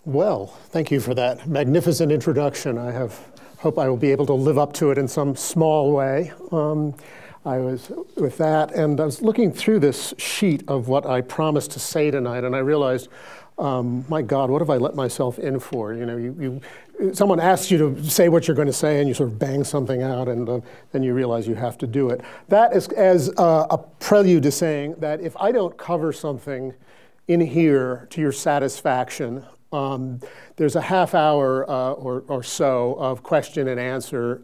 Well, thank you for that magnificent introduction. Hope I will be able to live up to it in some small way. I was with that, and I was looking through this sheet of what I promised to say tonight, and I realized, my God, what have I let myself in for? You know, someone asks you to say what you're going to say, and you sort of bang something out, and then you realize you have to do it. That is as a prelude to saying that if I don't cover something in here to your satisfaction, there's a half hour or so of question and answer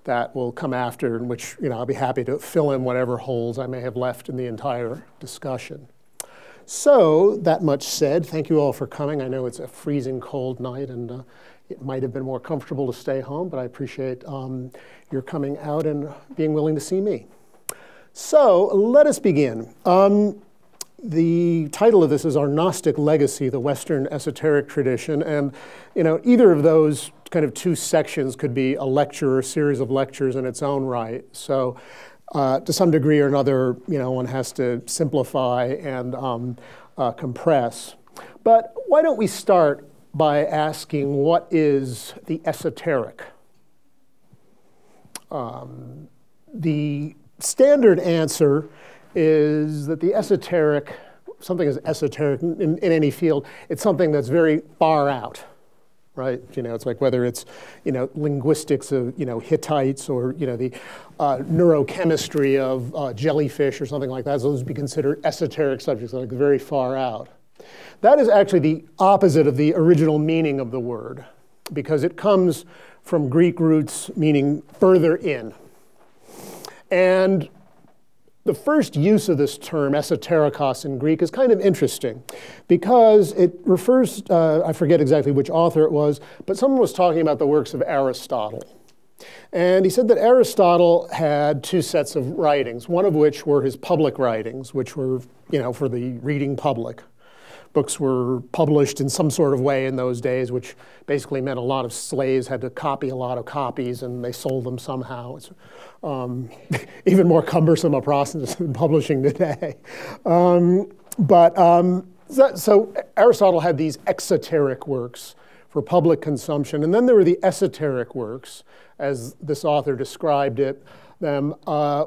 that will come after, in which I'll be happy to fill in whatever holes I may have left in the entire discussion. So, that much said, thank you all for coming. I know it's a freezing cold night, and it might have been more comfortable to stay home, but I appreciate your coming out and being willing to see me. So, let us begin. The title of this is Our Gnostic Legacy, the Western Esoteric Tradition, and either of those kind of two sections could be a lecture or a series of lectures in its own right. So to some degree or another, one has to simplify and compress. But why don't we start by asking, what is the esoteric? The standard answer is that the esoteric, something is esoteric in any field, it's something that's very far out, right? It's like whether it's, linguistics of, Hittites, or, the neurochemistry of jellyfish or something like that. So those would be considered esoteric subjects, like very far out. That is actually the opposite of the original meaning of the word, because it comes from Greek roots meaning further in. And the first use of this term, esoterikos in Greek, is kind of interesting because it refers, I forget exactly which author it was, but someone was talking about the works of Aristotle. And he said that Aristotle had two sets of writings, one of which were his public writings, which were, for the reading public. Books were published in some sort of way in those days, which basically meant a lot of slaves had to copy a lot of copies, and they sold them somehow. It's even more cumbersome a process than publishing today. So Aristotle had these exoteric works for public consumption, and then there were the esoteric works, as this author described them,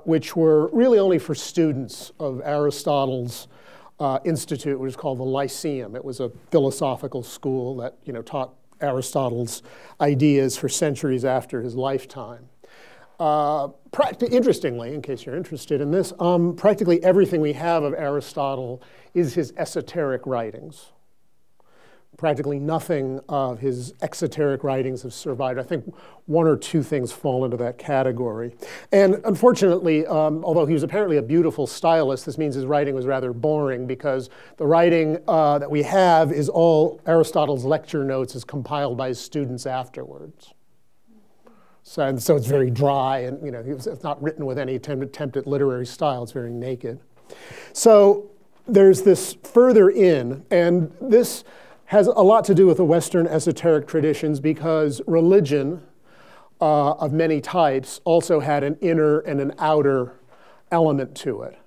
which were really only for students of Aristotle's institute, which was called the Lyceum. It was a philosophical school that taught Aristotle's ideas for centuries after his lifetime. Interestingly, in case you're interested in this, practically everything we have of Aristotle is his esoteric writings. Practically nothing of his exoteric writings have survived. I think one or two things fall into that category. And unfortunately, although he was apparently a beautiful stylist, this means his writing was rather boring, because the writing that we have is all Aristotle's lecture notes as compiled by his students afterwards. So it's very dry, and it's not written with any attempt at literary style. It's very naked. So there's this further in, and this has a lot to do with the Western esoteric traditions, because religion of many types also had an inner and an outer element to it.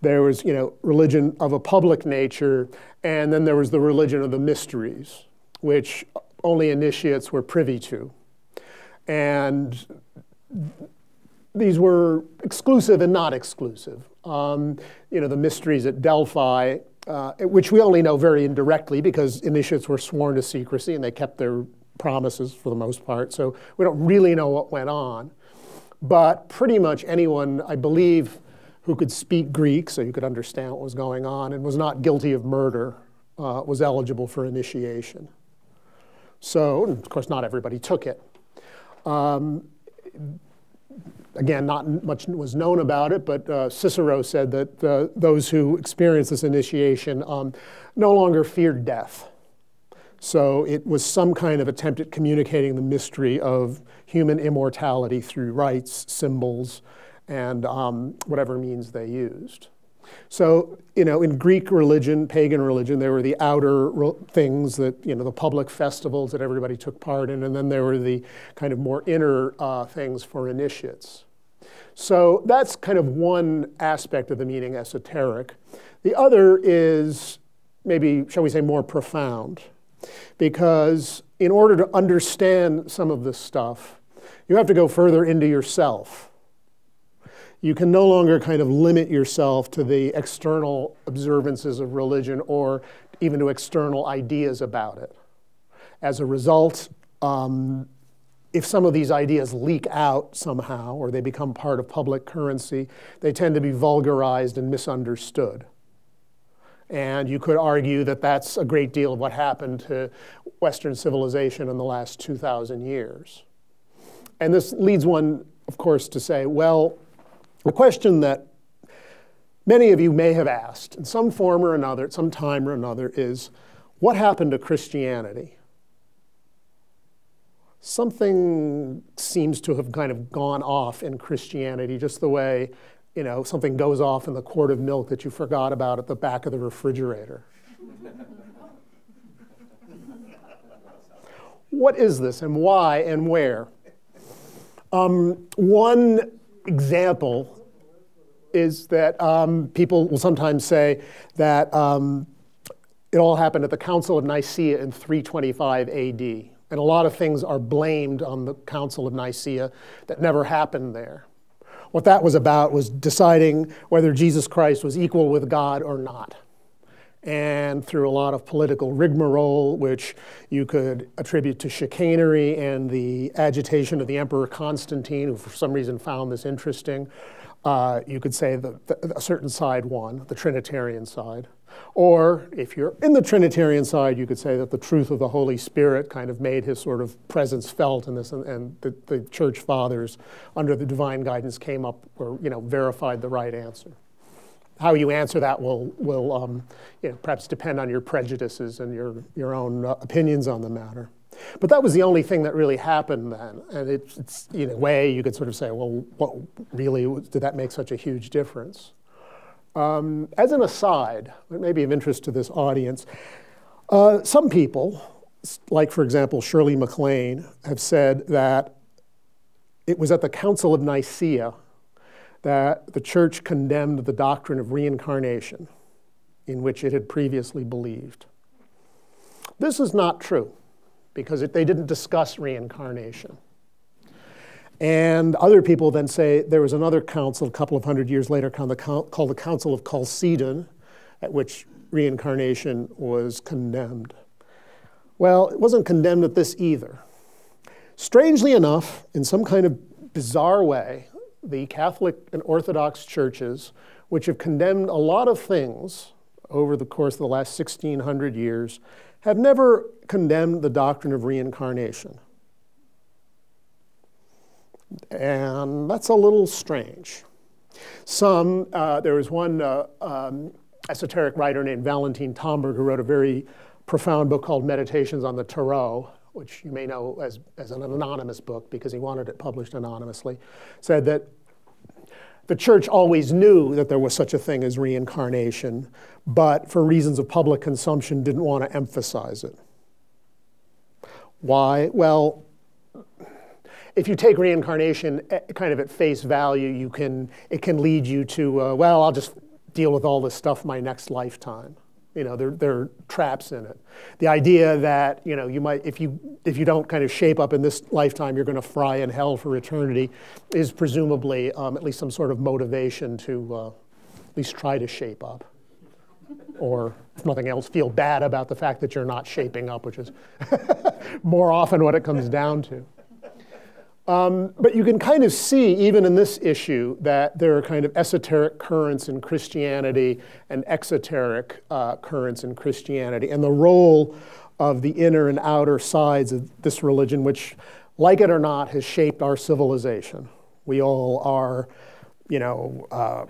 There was, religion of a public nature, and then there was the religion of the mysteries, which only initiates were privy to. And these were exclusive and not exclusive. The mysteries at Delphi, which we only know very indirectly because initiates were sworn to secrecy and they kept their promises for the most part, so we don't really know what went on. But pretty much anyone, I believe, who could speak Greek, so you could understand what was going on, and was not guilty of murder, was eligible for initiation. So, of course, not everybody took it. Again, not much was known about it, but Cicero said that those who experienced this initiation no longer feared death. So it was some kind of attempt at communicating the mystery of human immortality through rites, symbols, and whatever means they used. So, in Greek religion, pagan religion, there were the outer things that, the public festivals that everybody took part in, and then there were the kind of more inner things for initiates. So that's kind of one aspect of the meaning esoteric. The other is maybe, shall we say, more profound. Because in order to understand some of this stuff, you have to go further into yourself. You can no longer kind of limit yourself to the external observances of religion or even to external ideas about it. As a result, if some of these ideas leak out somehow or they become part of public currency, they tend to be vulgarized and misunderstood. And you could argue that that's a great deal of what happened to Western civilization in the last 2,000 years. And this leads one, of course, to say, well, the question that many of you may have asked in some form or another, at some time or another, is what happened to Christianity? Something seems to have kind of gone off in Christianity, just the way, you know, something goes off in the quart of milk that you forgot about at the back of the refrigerator. What is this and why and where? One example is that people will sometimes say that it all happened at the Council of Nicaea in 325 AD. And a lot of things are blamed on the Council of Nicaea that never happened there. What that was about was deciding whether Jesus Christ was equal with God or not. And through a lot of political rigmarole, which you could attribute to chicanery and the agitation of the Emperor Constantine, who for some reason found this interesting, you could say that a certain side won, the Trinitarian side. Or if you're in the Trinitarian side, you could say that the truth of the Holy Spirit kind of made his sort of presence felt in this, and the church fathers, under the divine guidance, came up or, you know, verified the right answer. How you answer that will you know, perhaps depend on your prejudices and your own opinions on the matter. But that was the only thing that really happened then. And it's in a way, you could sort of say, well, what really did that make such a huge difference? As an aside, it may be of interest to this audience, some people, like for example Shirley MacLaine, have said that it was at the Council of Nicaea that the church condemned the doctrine of reincarnation, in which it had previously believed. This is not true, because they didn't discuss reincarnation. And other people then say there was another council a couple of hundred years later called the Council of Chalcedon, at which reincarnation was condemned. Well, it wasn't condemned at this either. Strangely enough, in some kind of bizarre way, the Catholic and Orthodox churches, which have condemned a lot of things over the course of the last 1,600 years, have never condemned the doctrine of reincarnation. And that's a little strange. There was one esoteric writer named Valentin Tomberg who wrote a very profound book called Meditations on the Tarot, which you may know as an anonymous book because he wanted it published anonymously, said that the church always knew that there was such a thing as reincarnation, but for reasons of public consumption didn't want to emphasize it. Why? Well, if you take reincarnation kind of at face value, it can lead you to, well, I'll just deal with all this stuff my next lifetime. You know, there are traps in it. The idea that, you know, you might, if you don't kind of shape up in this lifetime, you're going to fry in hell for eternity, is presumably at least some sort of motivation to at least try to shape up. Or, if nothing else, feel bad about the fact that you're not shaping up, which is more often what it comes down to. But you can kind of see, even in this issue, that there are kind of esoteric currents in Christianity and exoteric currents in Christianity, and the role of the inner and outer sides of this religion, which, like it or not, has shaped our civilization. We all are, you know,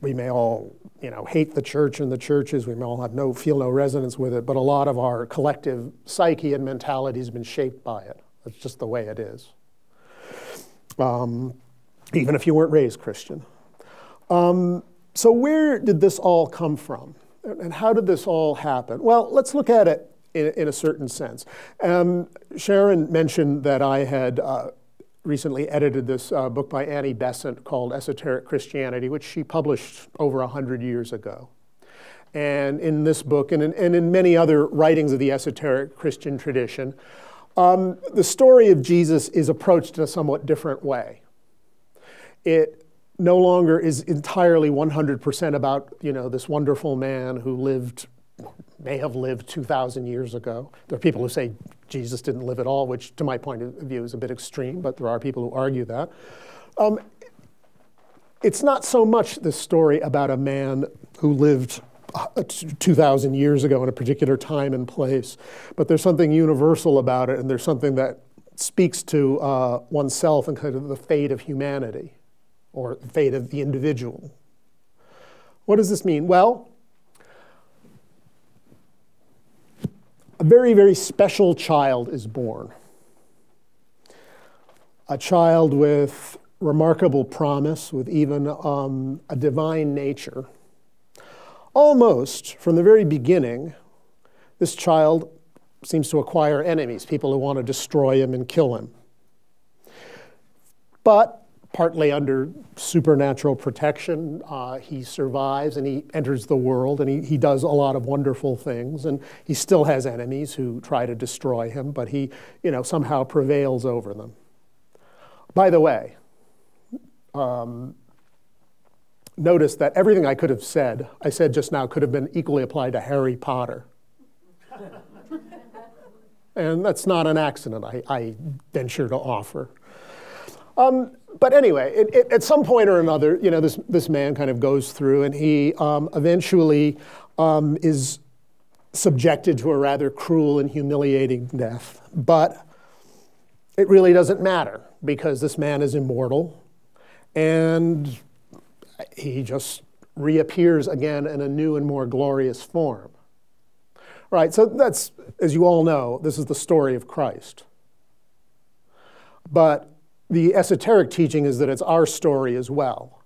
we may all, you know, hate the church and the churches. We may all feel no resonance with it, but a lot of our collective psyche and mentality has been shaped by it. That's just the way it is. Even if you weren't raised Christian. So where did this all come from? And how did this all happen? Well, let's look at it in a certain sense. Sharon mentioned that I had recently edited this book by Annie Besant called Esoteric Christianity, which she published over 100 years ago. and in this book, and in many other writings of the esoteric Christian tradition, the story of Jesus is approached in a somewhat different way. It no longer is entirely 100% about, this wonderful man who may have lived 2,000 years ago. There are people who say Jesus didn't live at all, which to my point of view is a bit extreme, but there are people who argue that. It's not so much the story about a man who lived 2,000 years ago in a particular time and place, but there's something universal about it, and there's something that speaks to oneself and kind of the fate of humanity, or the fate of the individual. What does this mean? Well, a very, very special child is born. A child with remarkable promise, with even a divine nature. Almost from the very beginning, this child seems to acquire enemies, people who want to destroy him and kill him. But partly under supernatural protection, he survives and he enters the world, and he does a lot of wonderful things, and he still has enemies who try to destroy him, but he somehow prevails over them. By the way, notice that everything I said just now could have been equally applied to Harry Potter. And that's not an accident, I venture to offer. But anyway, at some point or another, this man kind of goes through, and he eventually is subjected to a rather cruel and humiliating death. But it really doesn't matter, because this man is immortal, and he just reappears again in a new and more glorious form. Right, so that's, as you all know, this is the story of Christ. But the esoteric teaching is that it's our story as well.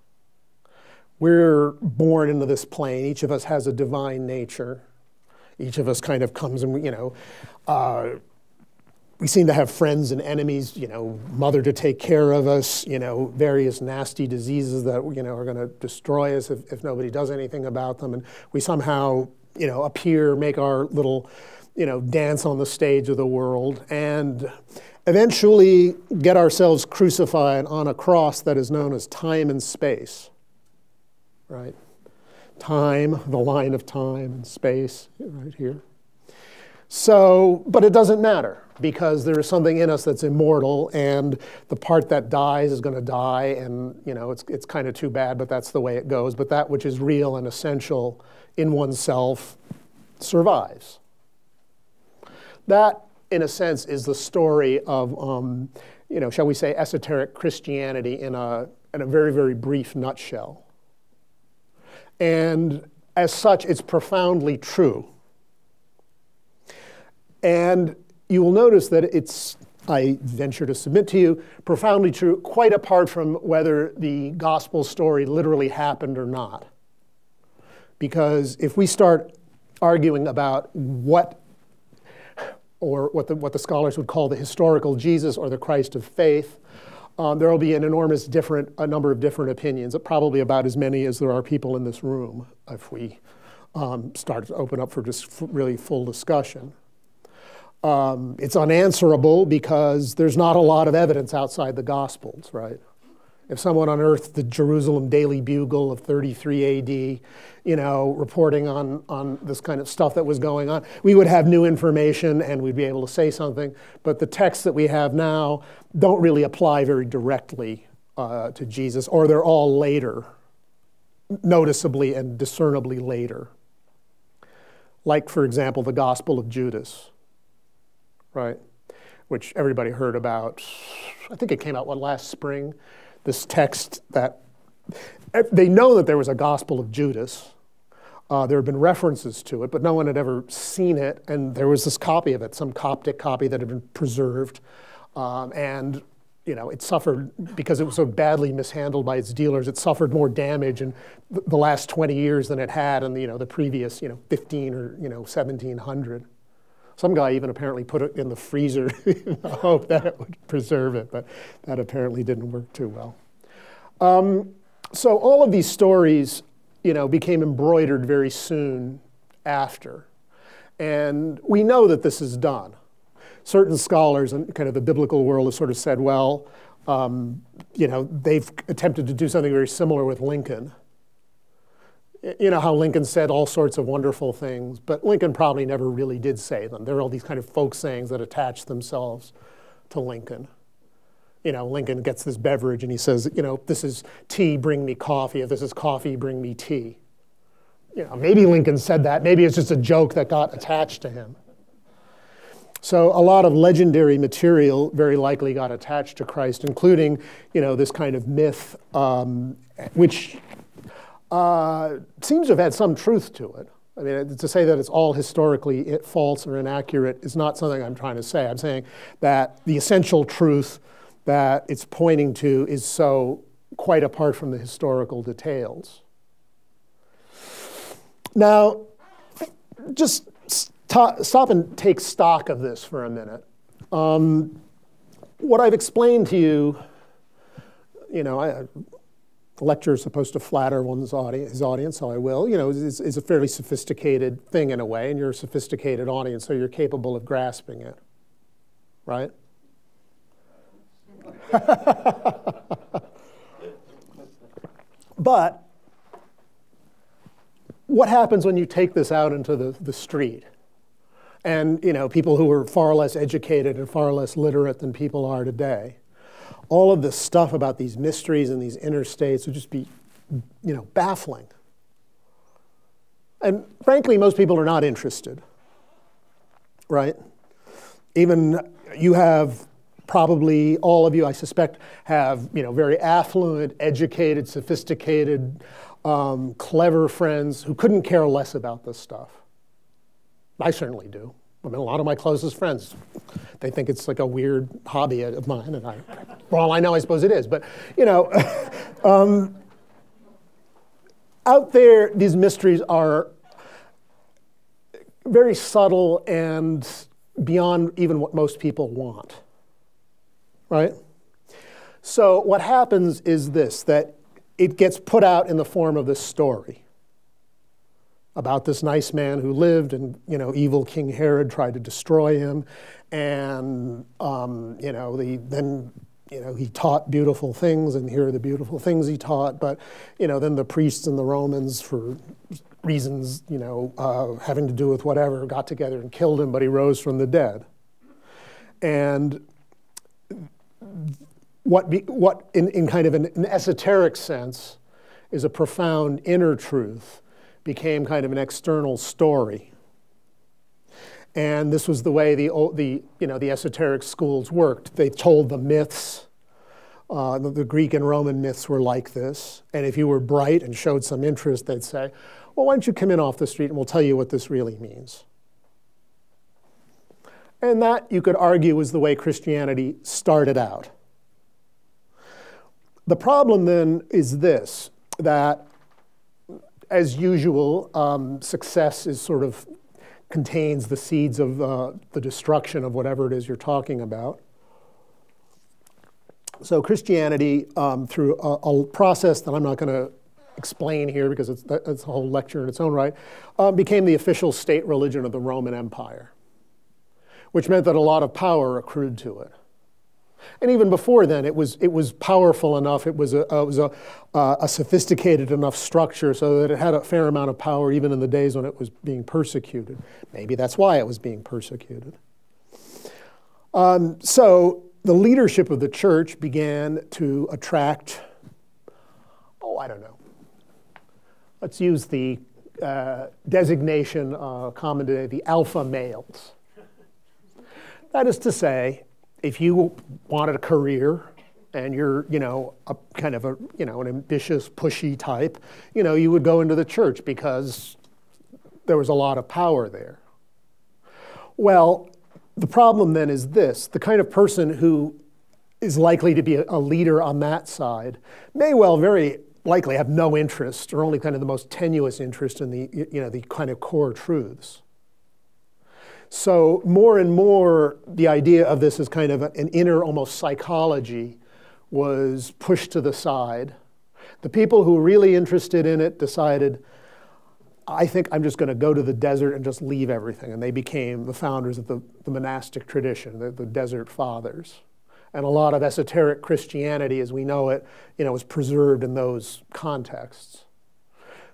We're born into this plane. Each of us has a divine nature. Each of us kind of comes and, we seem to have friends and enemies, mother to take care of us, various nasty diseases that, are going to destroy us if nobody does anything about them. And we somehow, appear, make our little, dance on the stage of the world, and eventually get ourselves crucified on a cross that is known as time and space, right? Time, the line of time and space, right here. So, but it doesn't matter, because there is something in us that's immortal, and the part that dies is going to die, and it's kind of too bad, but that's the way it goes. But that which is real and essential in oneself survives. That, in a sense, is the story of, shall we say, esoteric Christianity in a very, very brief nutshell. And as such, it's profoundly true. And you will notice that it's, I venture to submit to you, profoundly true, quite apart from whether the gospel story literally happened or not. Because if we start arguing about what the scholars would call the historical Jesus or the Christ of faith, there will be a number of different opinions, probably about as many as there are people in this room, if we start to open up for just really full discussion. It's unanswerable because there's not a lot of evidence outside the Gospels, right? If someone unearthed the Jerusalem Daily Bugle of 33 AD, reporting on this kind of stuff that was going on, we would have new information and we'd be able to say something. But the texts that we have now don't really apply very directly to Jesus, or they're all later, noticeably and discernibly later. Like, for example, the Gospel of Judas, right? Which everybody heard about. I think it came out, last spring? This text that, they know that there was a Gospel of Judas. There had been references to it, but no one had ever seen it, and there was this copy of it, some Coptic copy that had been preserved, and it suffered, because it was so badly mishandled by its dealers, it suffered more damage in the last 20 years than it had in the previous 15 or 1700. Some guy even apparently put it in the freezer in the hope that it would preserve it, but that apparently didn't work too well. So all of these stories, became embroidered very soon after. And we know that this is done. Certain scholars in kind of the biblical world have sort of said, well, they've attempted to do something very similar with Lincoln. You know how Lincoln said all sorts of wonderful things, but Lincoln probably never really did say them. There are all these kind of folk sayings that attach themselves to Lincoln. Lincoln gets this beverage and he says, this is tea, bring me coffee. If this is coffee, bring me tea. Maybe Lincoln said that. Maybe it's just a joke that got attached to him. So a lot of legendary material very likely got attached to Christ, including, this kind of myth, which seems to have had some truth to it. I mean, to say that it's all historically false or inaccurate is not something I'm trying to say. I'm saying that the essential truth that it's pointing to is so quite apart from the historical details. Now, just stop and take stock of this for a minute. What I've explained to you, the lecture is supposed to flatter his audience, so I will. Is a fairly sophisticated thing in a way, and you're a sophisticated audience, so you're capable of grasping it, right? But what happens when you take this out into the street? And people who are far less educated and far less literate than people are today, all of this stuff about these mysteries and these inner states would just be, baffling. And frankly, most people are not interested, right? Even you have probably, all of you, I suspect, have, very affluent, educated, sophisticated, clever friends who couldn't care less about this stuff. I certainly do. I mean, a lot of my closest friends, they think it's like a weird hobby of mine, and for all I know, I suppose it is. But, out there, these mysteries are very subtle and beyond even what most people want, right? So what happens is this, that it gets put out in the form of this story about this nice man who lived, and evil King Herod tried to destroy him, and he taught beautiful things, and here are the beautiful things he taught. But then the priests and the Romans, for reasons having to do with whatever, got together and killed him, but he rose from the dead. And what in kind of an esoteric sense is a profound inner truth became kind of an external story. And this was the way the esoteric schools worked. They told the myths. The Greek and Roman myths were like this. And if you were bright and showed some interest, they'd say, well, why don't you come in off the street and we'll tell you what this really means. And that, you could argue, was the way Christianity started out. The problem then is this, that as usual, success is sort of contains the seeds of the destruction of whatever it is you're talking about. So Christianity, through a process that I'm not going to explain here because it's a whole lecture in its own right, became the official state religion of the Roman Empire, which meant that a lot of power accrued to it. And even before then, it was powerful enough. It was a sophisticated enough structure so that it had a fair amount of power even in the days when it was being persecuted. Maybe that's why it was being persecuted. So the leadership of the church began to attract, I don't know. Let's use the designation common today, the alpha males. That is to say, if you wanted a career and you're, a kind of an ambitious, pushy type, you would go into the church because there was a lot of power there. Well, the problem then is this: the kind of person who is likely to be a leader on that side may well very likely have no interest, or only kind of the most tenuous interest in the, the kind of core truths. So more and more, the idea of this as kind of an inner almost psychology was pushed to the side. The people who were really interested in it decided, I think I'm just going to go to the desert and just leave everything. And they became the founders of the monastic tradition, the Desert Fathers. And a lot of esoteric Christianity, as we know it, was preserved in those contexts.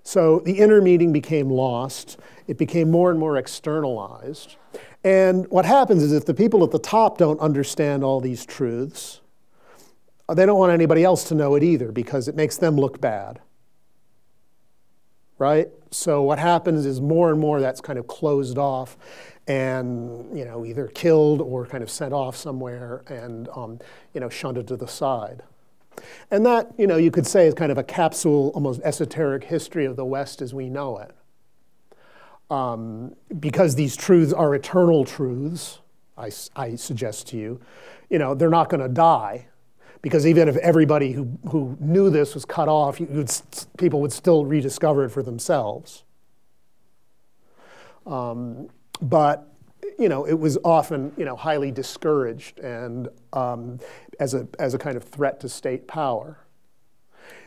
So the inner meaning became lost. It became more and more externalized. And what happens is if the people at the top don't understand all these truths, they don't want anybody else to know it either because it makes them look bad. Right? So what happens is more and more that's kind of closed off and either killed or kind of sent off somewhere and shunted to the side. And that, you could say is kind of a capsule, almost esoteric history of the West as we know it. Because these truths are eternal truths, I suggest to you, they're not going to die. Because even if everybody who knew this was cut off, people would still rediscover it for themselves. But it was often highly discouraged and as a kind of threat to state power.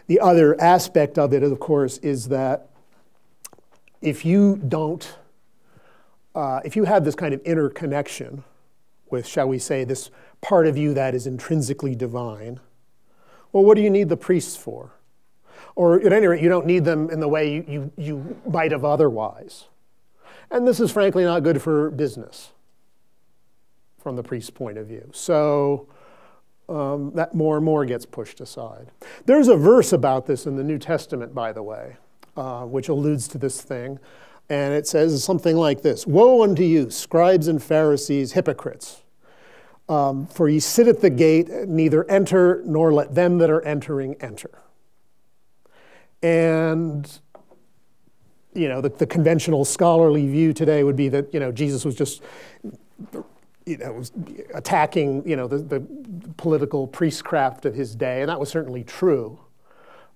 The other aspect of it, of course, is that if you have this kind of inner connection with, shall we say, this part of you that is intrinsically divine, well, what do you need the priests for? Or at any rate, you don't need them in the way you might have otherwise. And this is frankly not good for business from the priest's point of view. So that more and more gets pushed aside. There's a verse about this in the New Testament, by the way, which alludes to this thing. And it says something like this: "Woe unto you, scribes and Pharisees, hypocrites! For ye sit at the gate, neither enter, nor let them that are entering enter." And the conventional scholarly view today would be that Jesus was just was attacking the political priestcraft of his day, and that was certainly true.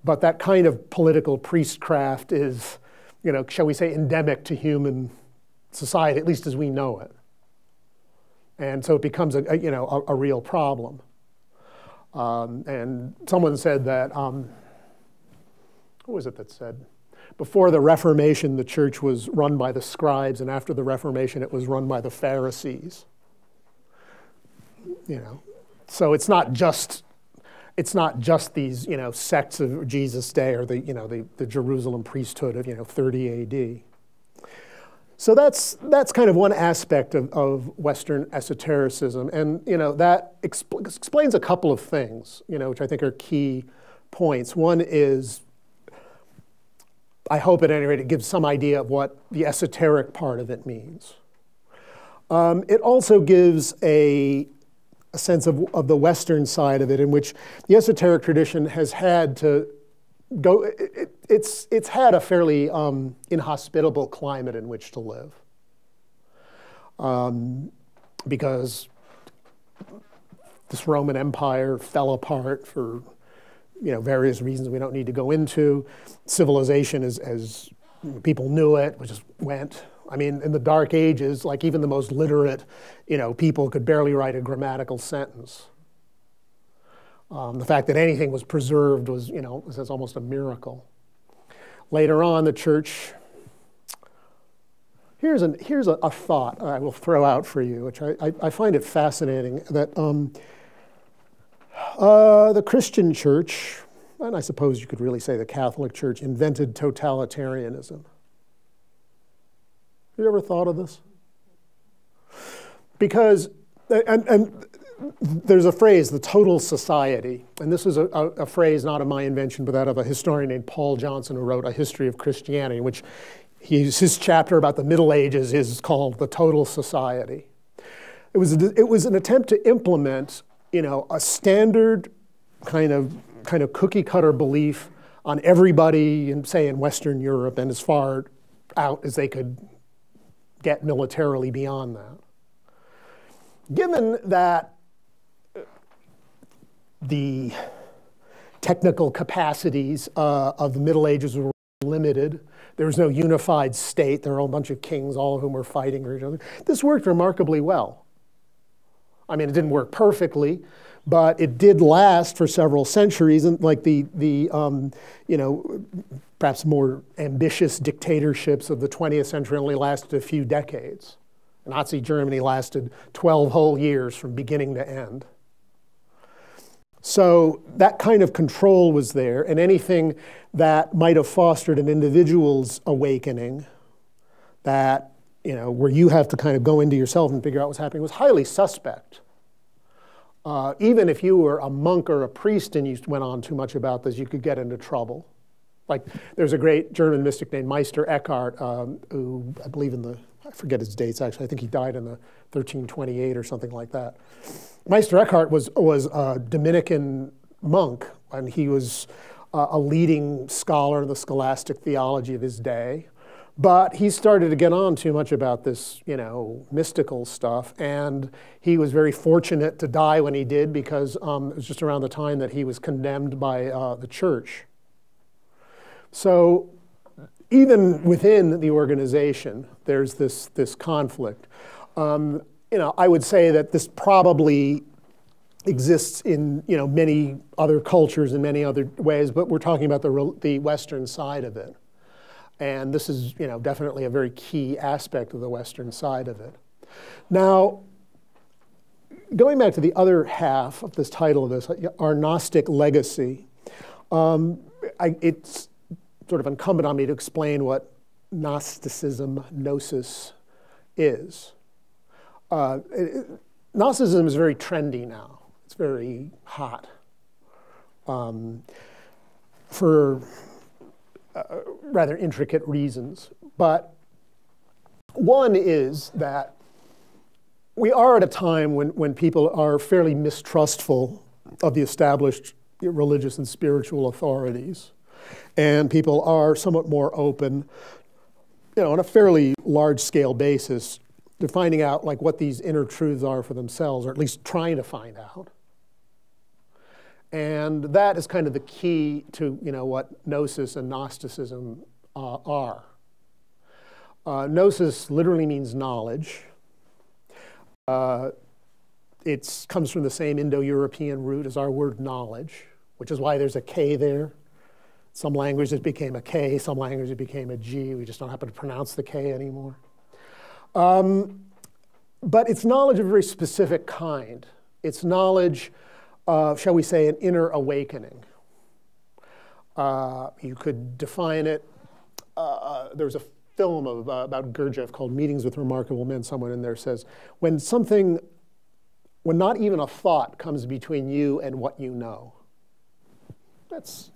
But that kind of political priestcraft is, shall we say, endemic to human society, at least as we know it. And so it becomes a real problem. And someone said that, who was it that said? Before the Reformation, the church was run by the scribes, and after the Reformation, it was run by the Pharisees. So it's not just these sects of Jesus' day or the Jerusalem priesthood of 30 A.D. So that's kind of one aspect of Western esotericism, and that explains a couple of things, which I think are key points. One is, I hope at any rate, it gives some idea of what the esoteric part of it means. It also gives a sense of the Western side of it, in which the esoteric tradition has had to go. It's had a fairly inhospitable climate in which to live, because this Roman Empire fell apart for various reasons we don't need to go into. Civilization, as people knew it, just went. I mean, in the Dark Ages, like even the most literate, people could barely write a grammatical sentence. The fact that anything was preserved was, was almost a miracle. Later on, the church. Here's a thought I will throw out for you, which I find it fascinating, that the Christian church, and I suppose you could really say the Catholic Church, invented totalitarianism. Have you ever thought of this? Because, and there's a phrase, the total society, and this is a phrase not of my invention, but that of a historian named Paul Johnson, who wrote A History of Christianity, in which his chapter about the Middle Ages is called The Total Society. It was an attempt to implement, a standard kind of cookie cutter belief on everybody, say in Western Europe, and as far out as they could get militarily beyond that. Given that the technical capacities of the Middle Ages were limited, there was no unified state, there were a bunch of kings, all of whom were fighting each other, this worked remarkably well. I mean, it didn't work perfectly, but it did last for several centuries, and like perhaps more ambitious dictatorships of the 20th century only lasted a few decades. Nazi Germany lasted 12 whole years from beginning to end. So that kind of control was there, and anything that might have fostered an individual's awakening, that, where you have to kind of go into yourself and figure out what's happening, was highly suspect. Even if you were a monk or a priest and you went on too much about this, you could get into trouble. Like, there's a great German mystic named Meister Eckhart, who I believe I forget his dates actually, I think he died in the 1328 or something like that. Meister Eckhart was a Dominican monk, and he was a leading scholar in the scholastic theology of his day. But he started to get on too much about this, mystical stuff, and he was very fortunate to die when he did, because it was just around the time that he was condemned by the church. So even within the organization, there's this conflict. I would say that this probably exists in many other cultures in many other ways, but we're talking about the Western side of it. And this is, definitely a very key aspect of the Western side of it. Now, going back to the other half of this title of this, our Gnostic legacy, it's sort of incumbent on me to explain what Gnosticism, gnosis, is. Gnosticism is very trendy now. It's very hot. For rather intricate reasons. But one is that we are at a time when people are fairly mistrustful of the established religious and spiritual authorities. And people are somewhat more open, on a fairly large-scale basis, to finding out like what these inner truths are for themselves, or at least trying to find out. And that is kind of the key to what Gnosis and Gnosticism are. Gnosis literally means knowledge. It comes from the same Indo-European root as our word knowledge, which is why there's a K there. Some languages it became a K, some languages it became a G. We just don't happen to pronounce the K anymore. But it's knowledge of a very specific kind. It's knowledge of, shall we say, an inner awakening. You could define it, there's a film about Gurdjieff called Meetings with Remarkable Men. Someone in there says, when not even a thought comes between you and what you know. That's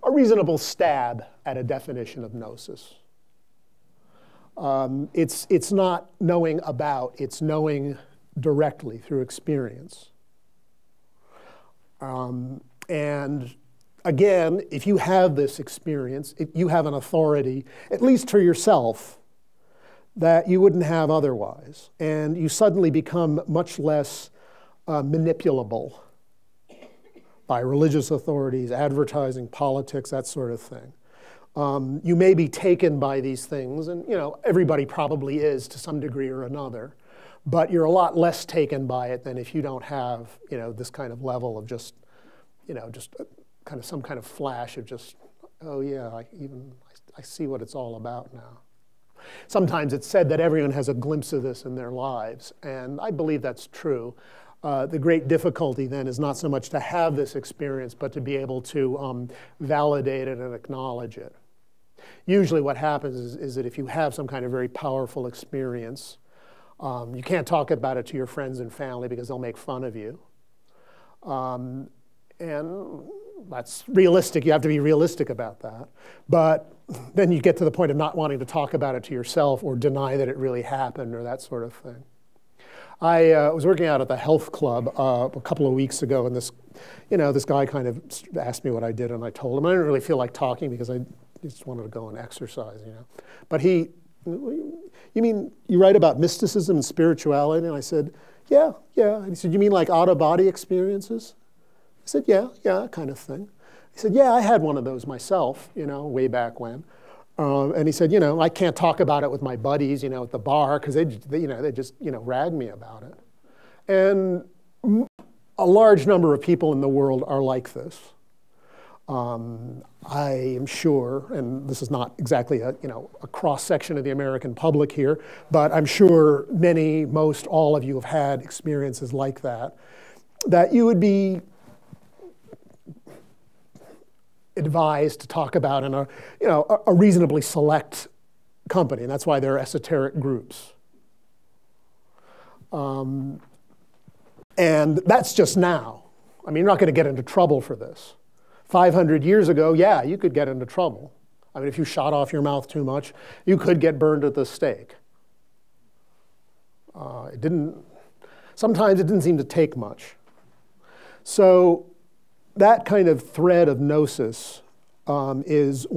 a reasonable stab at a definition of gnosis. It's not knowing about, it's knowing directly through experience. And again, if you have this experience, you have an authority, at least for yourself, that you wouldn't have otherwise. And you suddenly become much less manipulable by religious authorities, advertising, politics, that sort of thing. You may be taken by these things, and everybody probably is to some degree or another, but you're a lot less taken by it than if you don't have this kind of level of just kind of some kind of flash of just, oh yeah, I see what it's all about now. Sometimes it's said that everyone has a glimpse of this in their lives, and I believe that's true. The great difficulty then is not so much to have this experience, but to be able to validate it and acknowledge it. Usually what happens is that if you have some kind of very powerful experience, you can't talk about it to your friends and family because they'll make fun of you. And that's realistic. You have to be realistic about that. But then you get to the point of not wanting to talk about it to yourself or deny that it really happened or that sort of thing. I was working out at the health club a couple of weeks ago, and this guy kind of asked me what I did, and I told him. I didn't really feel like talking because I just wanted to go and exercise, But you mean you write about mysticism and spirituality? And I said, yeah. And he said, you mean like out-of-body experiences? I said, yeah, that kind of thing. He said, yeah, I had one of those myself, way back when. And he said, I can't talk about it with my buddies, at the bar, because they just, rag me about it. And a large number of people in the world are like this. I am sure, and this is not exactly a cross-section of the American public here, but I'm sure many, most, all of you have had experiences like that, that you would be advised to talk about in a reasonably select company, and that's why there are esoteric groups. And that's just now. I mean, you're not going to get into trouble for this. 500 years ago, yeah, you could get into trouble. I mean, if you shot off your mouth too much, you could get burned at the stake. Sometimes it didn't seem to take much. So that kind of thread of gnosis is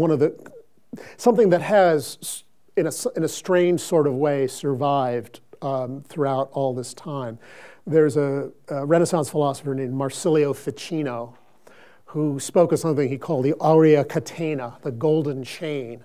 something that has, in a strange sort of way, survived throughout all this time. There's a Renaissance philosopher named Marsilio Ficino who spoke of something he called the aurea catena, the golden chain.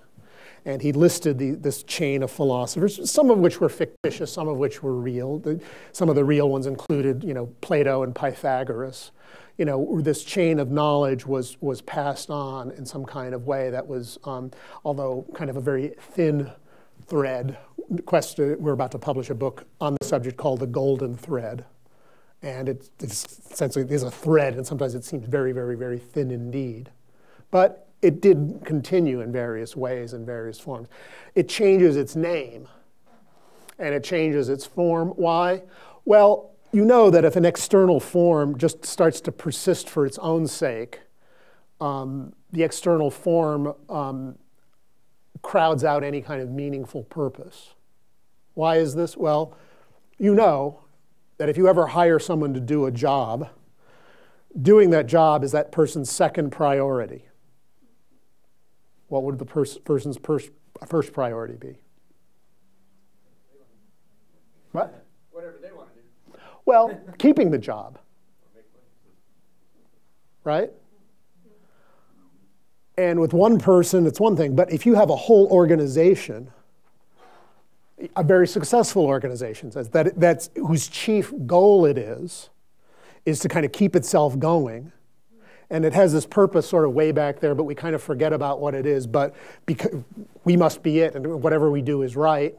And he listed this chain of philosophers, some of which were fictitious, some of which were real. Some of the real ones included, Plato and Pythagoras. This chain of knowledge was passed on in some kind of way that was, although kind of a very thin thread. We're about to publish a book on the subject called The Golden Thread. And it's essentially, there's a thread, and sometimes it seems very, very, very thin indeed. But it did continue in various ways, in various forms. It changes its name, and it changes its form. Why? Well, you know that if an external form just starts to persist for its own sake, the external form crowds out any kind of meaningful purpose. Why is this? Well, you know that if you ever hire someone to do a job, doing that job is that person's second priority. What would the person's first priority be? What? Whatever they want to do. Well, keeping the job. Right? And with one person, it's one thing. But if you have a whole organization, a very successful organization, that's whose chief goal it is to kind of keep itself going. And it has this purpose sort of way back there, but we kind of forget about what it is. But because we must be it, and whatever we do is right,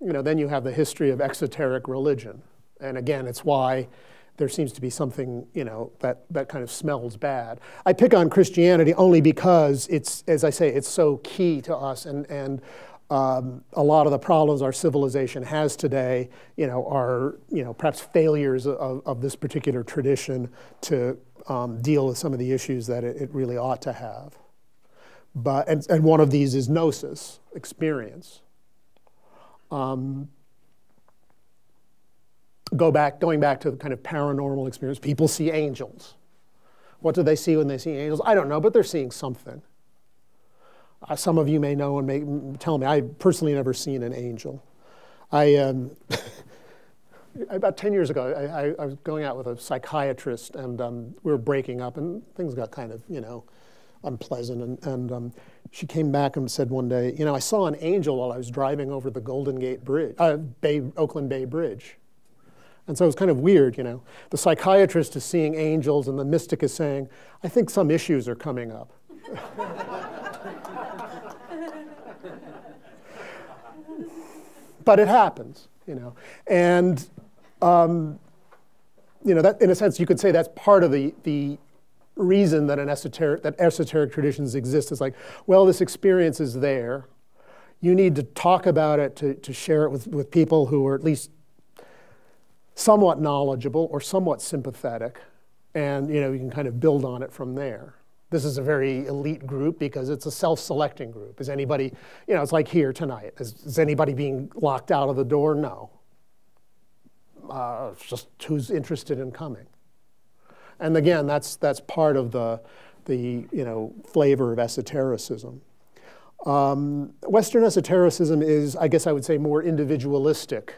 then you have the history of exoteric religion. And again, it's why there seems to be something, that kind of smells bad. I pick on Christianity only because it's, as I say, it's so key to us, and a lot of the problems our civilization has today, are, perhaps failures of this particular tradition to deal with some of the issues that it really ought to have. And one of these is gnosis, experience. Going back to the kind of paranormal experience, people see angels. What do they see when they see angels? I don't know, but they're seeing something. Some of you may know and may tell me. I've personally never seen an angel. About 10 years ago, I was going out with a psychiatrist, and we were breaking up, and things got kind of, unpleasant. And she came back and said one day, I saw an angel while I was driving over the Golden Gate Bridge, Oakland Bay Bridge. And so it was kind of weird, The psychiatrist is seeing angels, and the mystic is saying, I think some issues are coming up. But it happens, And, that, in a sense, you could say that's part of the reason that esoteric traditions exist. Is like, well, this experience is there. You need to talk about it, to share it with people who are at least somewhat knowledgeable or somewhat sympathetic, and you can kind of build on it from there. This is a very elite group because it's a self-selecting group. Is anybody, it's like here tonight. Is anybody being locked out of the door? No. It's just who's interested in coming. And again, that's part of the flavor of esotericism. Western esotericism is, I guess I would say, more individualistic.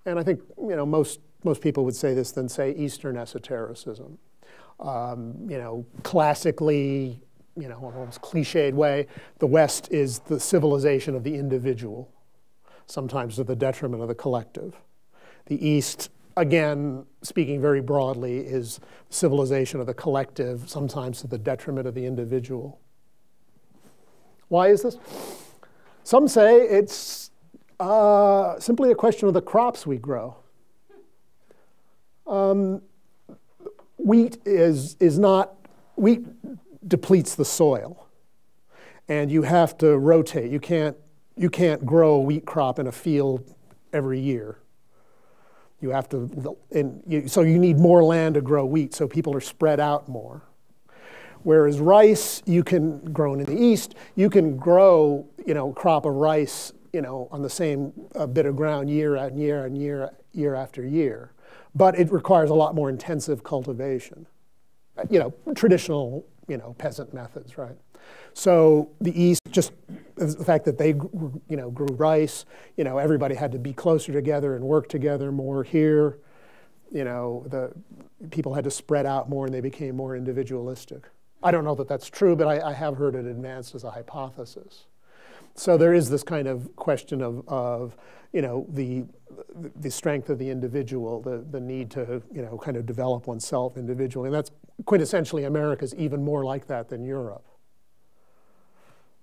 And I think, most people would say this than say Eastern esotericism. Classically, almost cliched way, the West is the civilization of the individual, sometimes to the detriment of the collective. The East again, speaking very broadly, is civilization of the collective, sometimes to the detriment of the individual. Why is this? Some say it's simply a question of the crops we grow. Wheat depletes the soil, and you have to rotate. You can't grow a wheat crop in a field every year. You have to, so you need more land to grow wheat, so people are spread out more. Whereas rice, you can, grown in the East, you can grow, a crop of rice, on the same bit of ground year after year. But it requires a lot more intensive cultivation. Traditional, peasant methods, right? So the East, just the fact that they, grew rice, everybody had to be closer together and work together more. Here, the people had to spread out more and they became more individualistic. I don't know that that's true, but I have heard it advanced as a hypothesis. So there is this kind of question of the strength of the individual, the need to, kind of develop oneself individually. And that's quintessentially America's even more like that than Europe.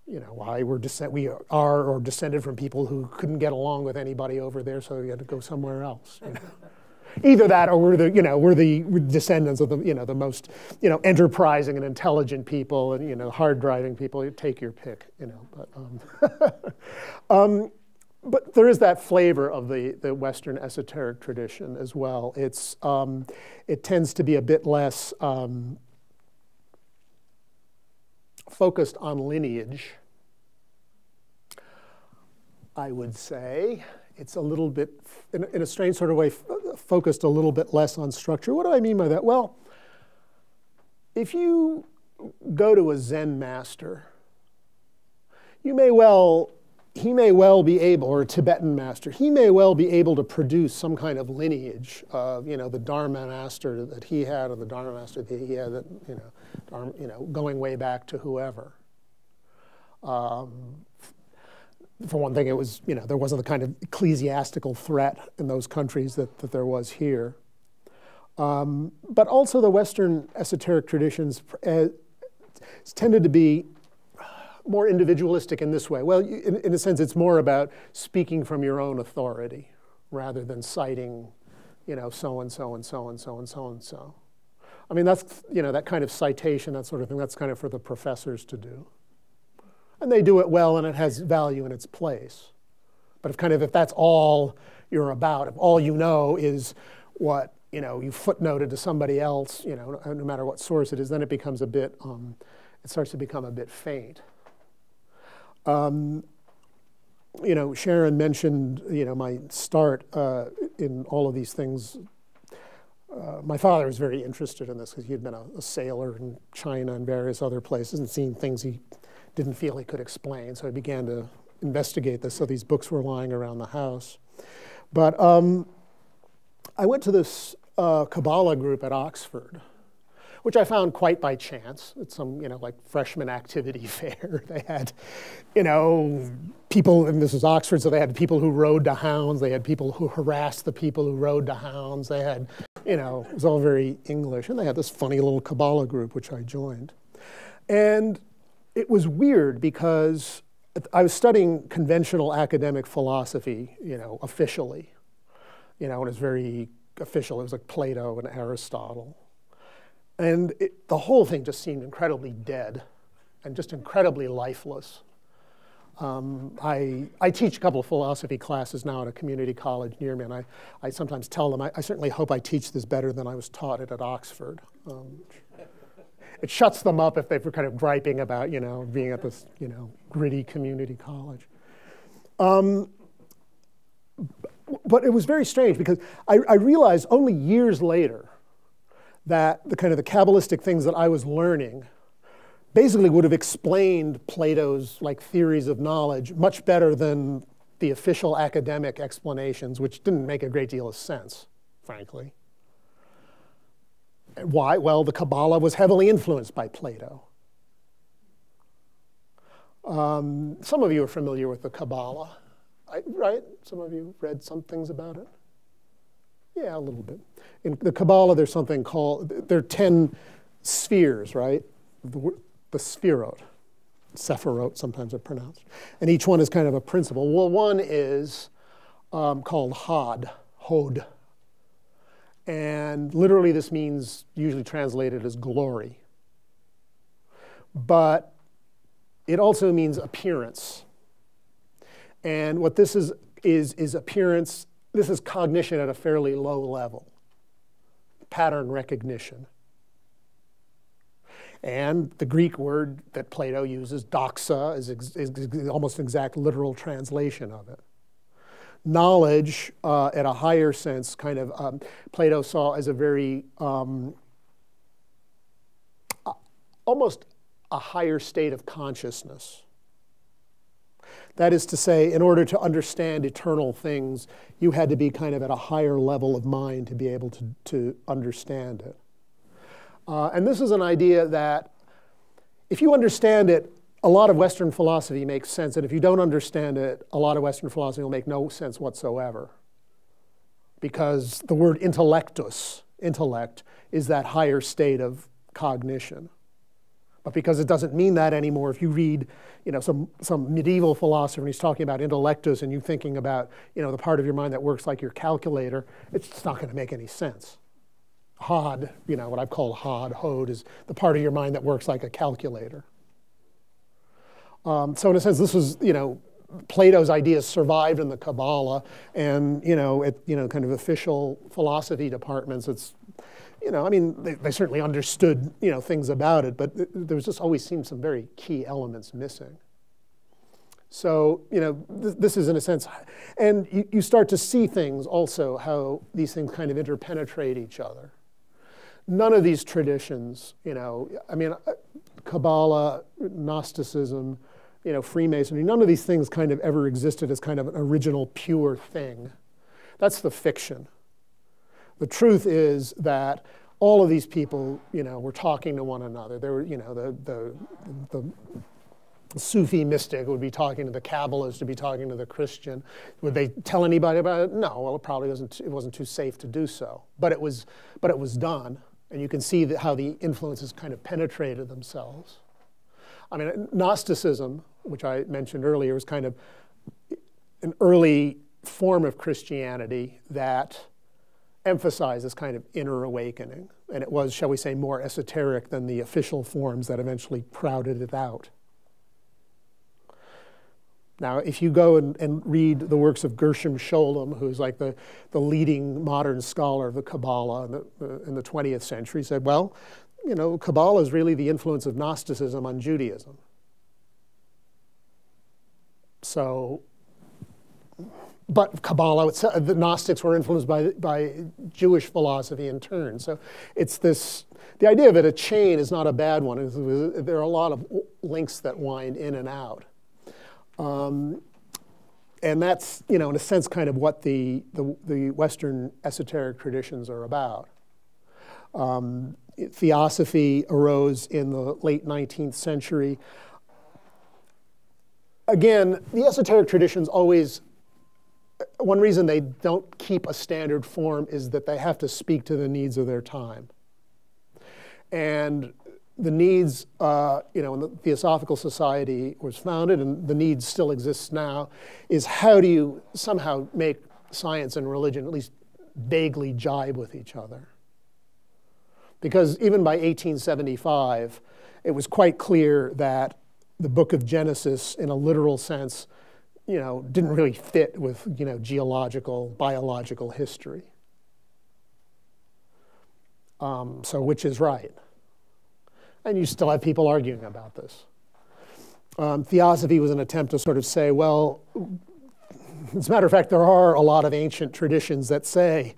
Why we are descended from people who couldn't get along with anybody over there, so we had to go somewhere else. Either that, or we're the descendants of the most enterprising and intelligent people, and hard driving people. You take your pick, But there is that flavor of the Western esoteric tradition as well. It tends to be a bit less focused on lineage, I would say. It's a little bit, in a strange sort of way, focused a little bit less on structure. What do I mean by that? Well, if you go to a Zen master, he may well be able, or a Tibetan master, he may well be able to produce some kind of lineage of, the Dharma master that he had, or the Dharma master that he had, going way back to whoever. For one thing, it was, there wasn't the kind of ecclesiastical threat in those countries that there was here. But also the Western esoteric traditions tended to be more individualistic in this way. Well, in a sense, it's more about speaking from your own authority rather than citing, so-and-so and so-and-so and so-and-so. I mean, that's, that kind of citation, that sort of thing, that's kind of for the professors to do. And they do it well, and it has value in its place. But if that's all you're about, if all you know is what, you footnoted to somebody else, no matter what source it is, then it becomes a bit, it starts to become a bit faint. Sharon mentioned, my start in all of these things. My father was very interested in this because he had been a sailor in China and various other places and seen things he didn't feel he could explain. So he began to investigate this. So these books were lying around the house. But I went to this Kabbalah group at Oxford, which I found quite by chance. It's some, like freshman activity fair. They had, people, and this was Oxford, so they had people who rode to hounds. They had people who harassed the people who rode to hounds. They had, it was all very English. And they had this funny little Kabbalah group, which I joined. And it was weird because I was studying conventional academic philosophy, officially. And it was very official. It was like Plato and Aristotle. And the whole thing just seemed incredibly dead and just incredibly lifeless. I teach a couple of philosophy classes now at a community college near me, and I sometimes tell them, I certainly hope I teach this better than I was taught it at Oxford. It shuts them up if they were kind of griping about, being at this, gritty community college. But it was very strange because I realized only years later that the kind of the Kabbalistic things that I was learning basically would have explained Plato's theories of knowledge much better than the official academic explanations, which didn't make a great deal of sense, frankly. Why? Well, the Kabbalah was heavily influenced by Plato. Some of you are familiar with the Kabbalah, right? Some of you read some things about it. Yeah, a little bit. In the Kabbalah, there's something called, there are 10 spheres, right? The Sephirot. Sephirot, sometimes they're pronounced. And each one is kind of a principle. Well, one is called Hod. And literally this means, usually translated as glory. But it also means appearance. And what this is appearance. This is cognition at a fairly low level. Pattern recognition. And the Greek word that Plato uses, doxa, is almost an exact literal translation of it. Knowledge, at a higher sense, kind of Plato saw as a very, almost a higher state of consciousness. That is to say, in order to understand eternal things, you had to be kind of at a higher level of mind to be able to understand it. And this is an idea that if you understand it, a lot of Western philosophy makes sense. And if you don't understand it, a lot of Western philosophy will make no sense whatsoever. Because the word intellectus, intellect, is that higher state of cognition. But because it doesn't mean that anymore, if you read, some medieval philosopher and he's talking about intellectus and you're thinking about, the part of your mind that works like your calculator, it's not going to make any sense. Hod, what I've called Hod is the part of your mind that works like a calculator. So in a sense, this was, Plato's ideas survived in the Kabbalah and, at, kind of official philosophy departments, it's, they certainly understood, things about it, but there was just always seemed some very key elements missing. So, this is in a sense, and you start to see things also, how these things kind of interpenetrate each other. None of these traditions, Kabbalah, Gnosticism, Freemasonry, none of these things kind of ever existed as kind of an original pure thing. That's the fiction. The truth is that all of these people, were talking to one another. They were, the Sufi mystic would be talking to the Kabbalist, would be talking to the Christian. Would they tell anybody about it? No. Well, it wasn't too safe to do so. But it was done, and you can see how the influences kind of penetrated themselves. Gnosticism, which I mentioned earlier, was kind of an early form of Christianity that emphasized this kind of inner awakening. And it was, shall we say, more esoteric than the official forms that eventually crowded it out. Now, if you go and read the works of Gershom Scholem, who's like the leading modern scholar of the Kabbalah in the 20th century, said, well, Kabbalah is really the influence of Gnosticism on Judaism. So, but Kabbalah, the Gnostics were influenced by Jewish philosophy in turn. So it's this, the idea of it, a chain is not a bad one. There are a lot of links that wind in and out. And that's, in a sense, kind of what the Western esoteric traditions are about. Theosophy arose in the late 19th century. Again, the esoteric traditions always, one reason they don't keep a standard form is that they have to speak to the needs of their time. And the needs, when the Theosophical Society was founded, and the needs still exists now, is how do you somehow make science and religion at least vaguely jibe with each other? Because even by 1875, it was quite clear that the book of Genesis, in a literal sense, didn't really fit with, geological, biological history. So which is right? And you still have people arguing about this. Theosophy was an attempt to sort of say, well, as a matter of fact, there are a lot of ancient traditions that say,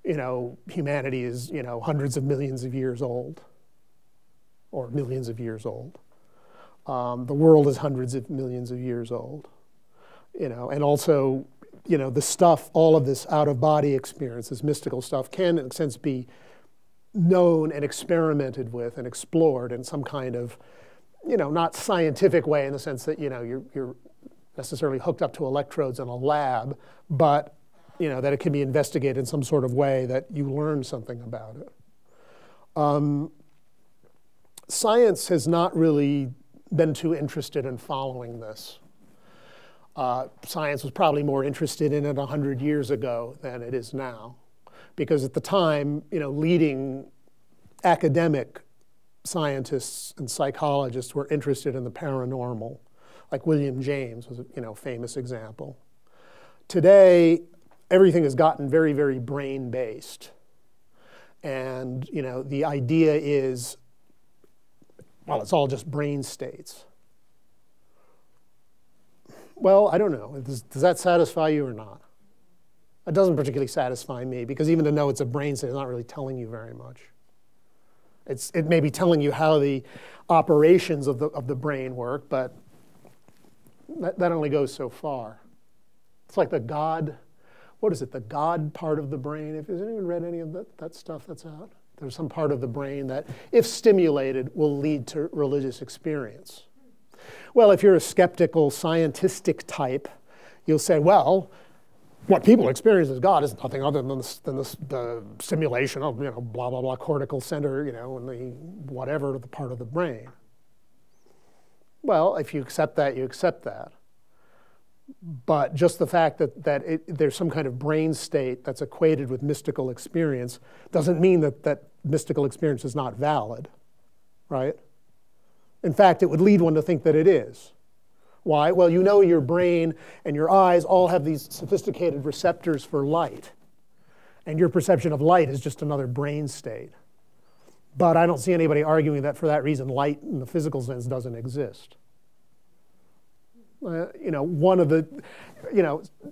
humanity is, hundreds of millions of years old, or millions of years old. The world is hundreds of millions of years old. And also, the stuff, all of this out-of-body experience, this mystical stuff, can, in a sense, be known and experimented with and explored in some kind of, not scientific way in the sense that, you're necessarily hooked up to electrodes in a lab, but that it can be investigated in some sort of way that you learn something about it. Science has not really been too interested in following this. Science was probably more interested in it 100 years ago than it is now. Because at the time, leading academic scientists and psychologists were interested in the paranormal. Like William James was a famous example. Today, everything has gotten very, very brain-based. And the idea is, well, it's all just brain states. Well, I don't know. Does that satisfy you or not? It doesn't particularly satisfy me, because even to know it's a brain state is not really telling you very much. It may be telling you how the operations of the brain work, but that only goes so far. It's like the God, what is it, the God part of the brain? Has anyone read any of that stuff that's out? There's some part of the brain that, if stimulated, will lead to religious experience. Well, if you're a skeptical, scientistic type, you'll say, well, what people experience as God is nothing other than the stimulation of, blah, blah, blah, cortical center, and the whatever, the part of the brain. Well, if you accept that, you accept that. But just the fact that there's some kind of brain state that's equated with mystical experience doesn't mean that mystical experience is not valid, right? In fact, it would lead one to think that it is. Why? Well, your brain and your eyes all have these sophisticated receptors for light. And your perception of light is just another brain state. But I don't see anybody arguing that for that reason light in the physical sense doesn't exist. One of the,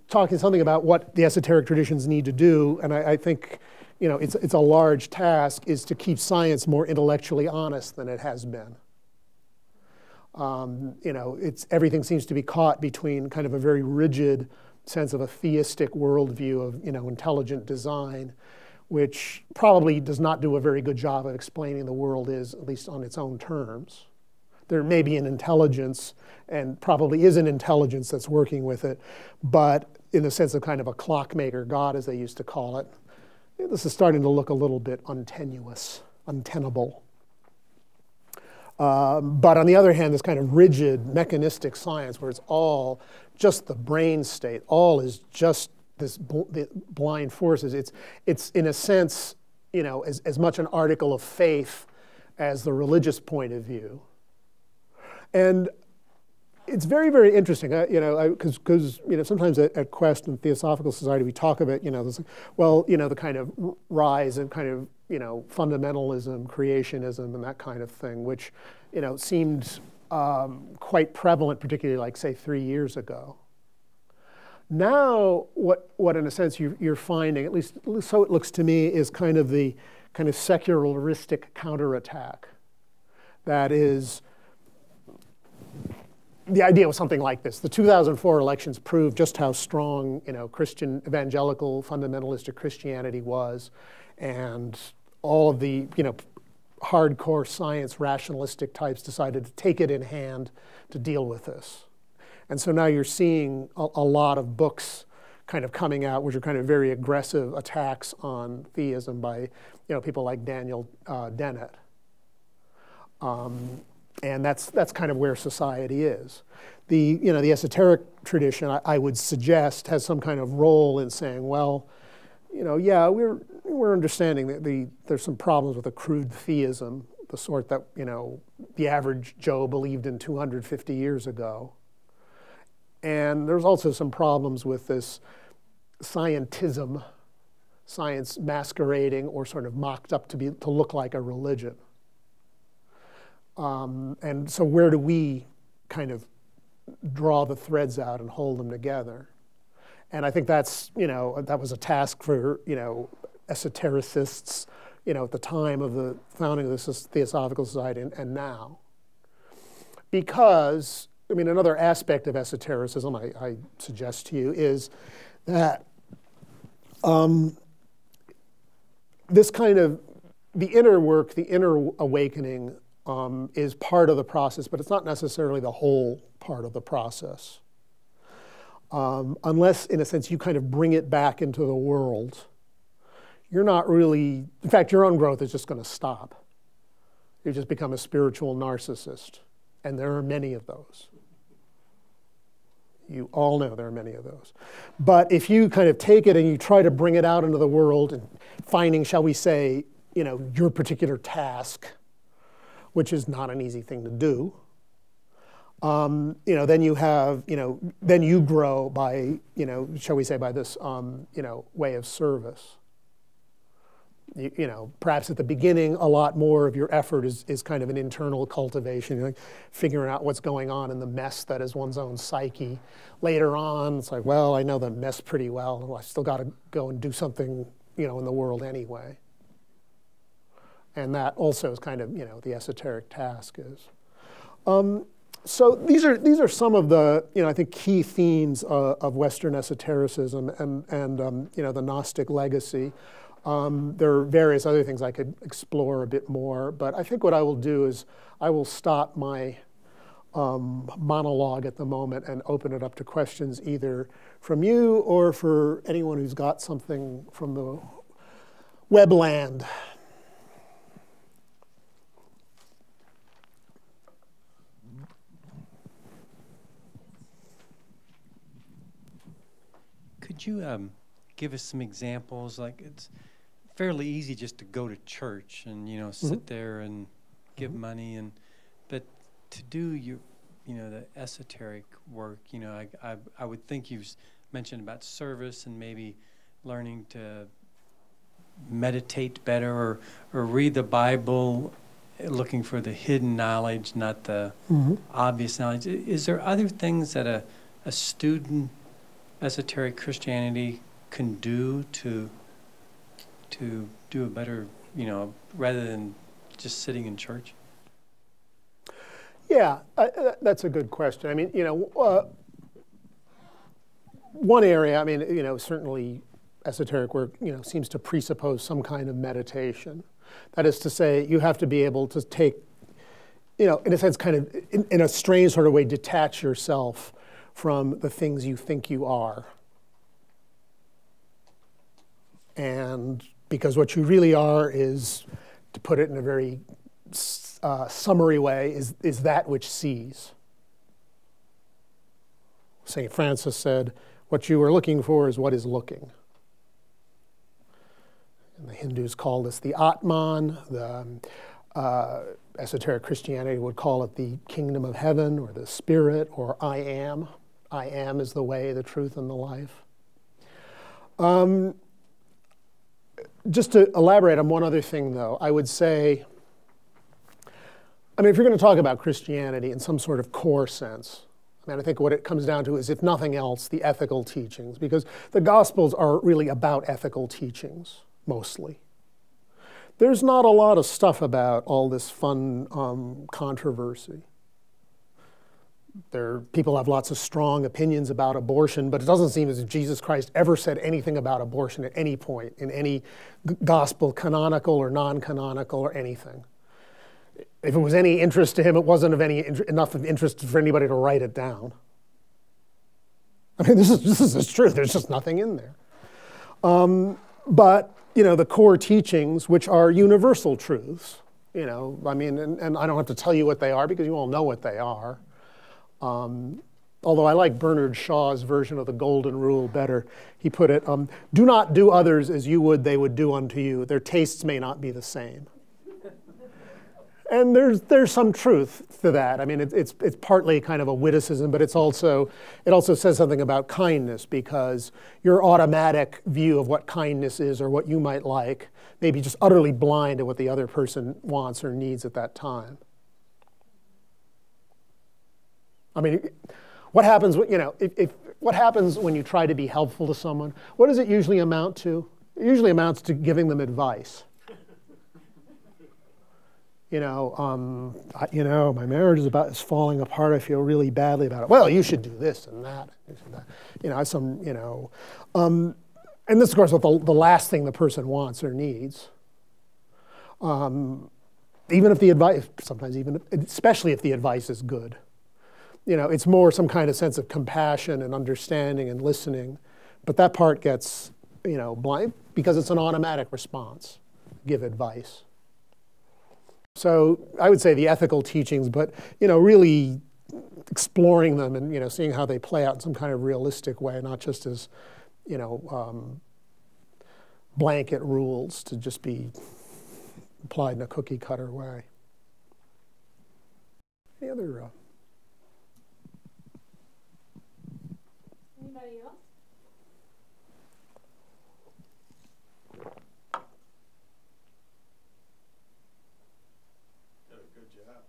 talking something about what the esoteric traditions need to do, and I think, it's a large task, is to keep science more intellectually honest than it has been. Everything seems to be caught between kind of a very rigid sense of a theistic worldview of, intelligent design, which probably does not do a very good job of explaining the world at least on its own terms. There may be an intelligence, and probably is an intelligence that's working with it, but in the sense of kind of a clockmaker God, as they used to call it, this is starting to look a little bit untenuous, untenable. But on the other hand, this kind of rigid, mechanistic science where it's all just the brain state, all is just this the blind forces. It's in a sense, as much an article of faith as the religious point of view. And it's very, very interesting, because sometimes at Quest and Theosophical Society we talk about, the kind of rise and kind of, fundamentalism, creationism, and that kind of thing, which, seemed quite prevalent, particularly like, say, 3 years ago. Now, what in a sense you're finding, at least so it looks to me, is kind of the kind of secularistic counterattack. That is, the idea was something like this. The 2004 elections proved just how strong, Christian evangelical fundamentalistic Christianity was, and all of the, hardcore science rationalistic types decided to take it in hand to deal with this. And so now you're seeing a lot of books kind of coming out, which are kind of very aggressive attacks on theism by, people like Daniel Dennett. And that's kind of where society is. The esoteric tradition, I would suggest, has some kind of role in saying, well, yeah, we're understanding that there's some problems with a crude theism, the sort that, the average Joe believed in 250 years ago. And there's also some problems with this scientism, science masquerading or sort of mocked up to look like a religion. And so where do we kind of draw the threads out and hold them together? And I think that's, that was a task for, esotericists, at the time of the founding of the Theosophical Society and now. Because, another aspect of esotericism, I suggest to you, is that this kind of, the inner work, the inner awakening is part of the process, but it's not necessarily the whole part of the process. unless, in a sense, you kind of bring it back into the world, you're not really, in fact, your own growth is just going to stop. You just become a spiritual narcissist, and there are many of those. You all know there are many of those. But if you kind of take it and you try to bring it out into the world and finding, shall we say, your particular task, which is not an easy thing to do, then you have, then you grow by, shall we say, by this, way of service. Perhaps at the beginning, a lot more of your effort is kind of an internal cultivation, like figuring out what's going on in the mess that is one's own psyche. Later on, it's like, well, I know the mess pretty well. I still got to go and do something, in the world anyway. And that also is kind of, the esoteric task is. So these are some of the, I think, key themes of Western esotericism and the Gnostic legacy. There are various other things I could explore a bit more, but I think what I will do is I will stop my monologue at the moment and open it up to questions either from you or for anyone who's got something from the webland. Could you give us some examples? Like, it's fairly easy just to go to church and sit there and give money, but to do the esoteric work, I would think you've mentioned about service and maybe learning to meditate better or read the Bible, looking for the hidden knowledge, not the obvious knowledge. Is there other things that a student esoteric Christianity can do to do a better, rather than just sitting in church? Yeah, that's a good question. I mean, one area, I mean, certainly esoteric work, seems to presuppose some kind of meditation. That is to say, you have to be able to take, in a sense, kind of, in a strange sort of way, detach yourself from the things you think you are. And because what you really are is, to put it in a very summary way, is that which sees. St. Francis said, what you are looking for is what is looking. And the Hindus call this the Atman. The esoteric Christianity would call it the kingdom of heaven or the spirit or I am. I am is the way, the truth, and the life. Just to elaborate on one other thing, though, I would say, I mean, if you're going to talk about Christianity in some sort of core sense, I mean, I think what it comes down to is, if nothing else, the ethical teachings, because the Gospels are really about ethical teachings, mostly. There's not a lot of stuff about all this fun controversy. People have lots of strong opinions about abortion, but it doesn't seem as if Jesus Christ ever said anything about abortion at any point in any gospel, canonical or non-canonical or anything. If it was any interest to him, it wasn't of enough of interest for anybody to write it down. I mean, this is true. There's just nothing in there. But the core teachings, which are universal truths, I mean, and I don't have to tell you what they are because you all know what they are. Although I like Bernard Shaw's version of the Golden Rule better. He put it, do not do others as you would they would do unto you. Their tastes may not be the same. And there's some truth to that. I mean, it's partly kind of a witticism, but it also says something about kindness, because your automatic view of what kindness is or what you might like may be just utterly blind to what the other person wants or needs at that time. I mean, what happens, what happens when you try to be helpful to someone? What does it usually amount to? It usually amounts to giving them advice. My marriage is falling apart. I feel really badly about it. Well, you should do this and that. And this, of course, is the last thing the person wants or needs. Even if the advice, especially if the advice is good. You know, it's more some kind of sense of compassion and understanding and listening. But that part gets, you know, blind because it's an automatic response. Give advice. So I would say the ethical teachings, but, you know, really exploring them and, you know, seeing how they play out in some kind of realistic way, not just as, you know, blanket rules to just be applied in a cookie cutter way. Any other? Anybody else? Did a good job.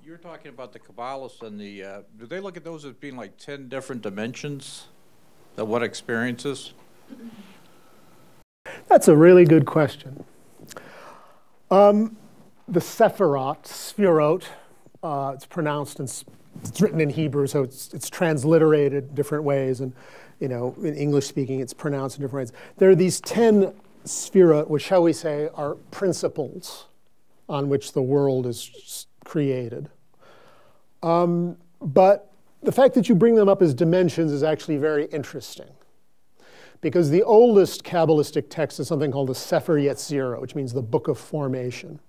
You're talking about the Kabbalists and the, do they look at those as being like 10 different dimensions of what experiences? That's a really good question. The Sefirot, it's pronounced, it's written in Hebrew, so it's transliterated different ways, and, you know, in English speaking, it's pronounced in different ways. There are these 10 Sefirot, which, shall we say, are principles on which the world is created. But the fact that you bring them up as dimensions is actually very interesting, because the oldest Kabbalistic text is something called the Sefer Yetzirah, which means the Book of Formation.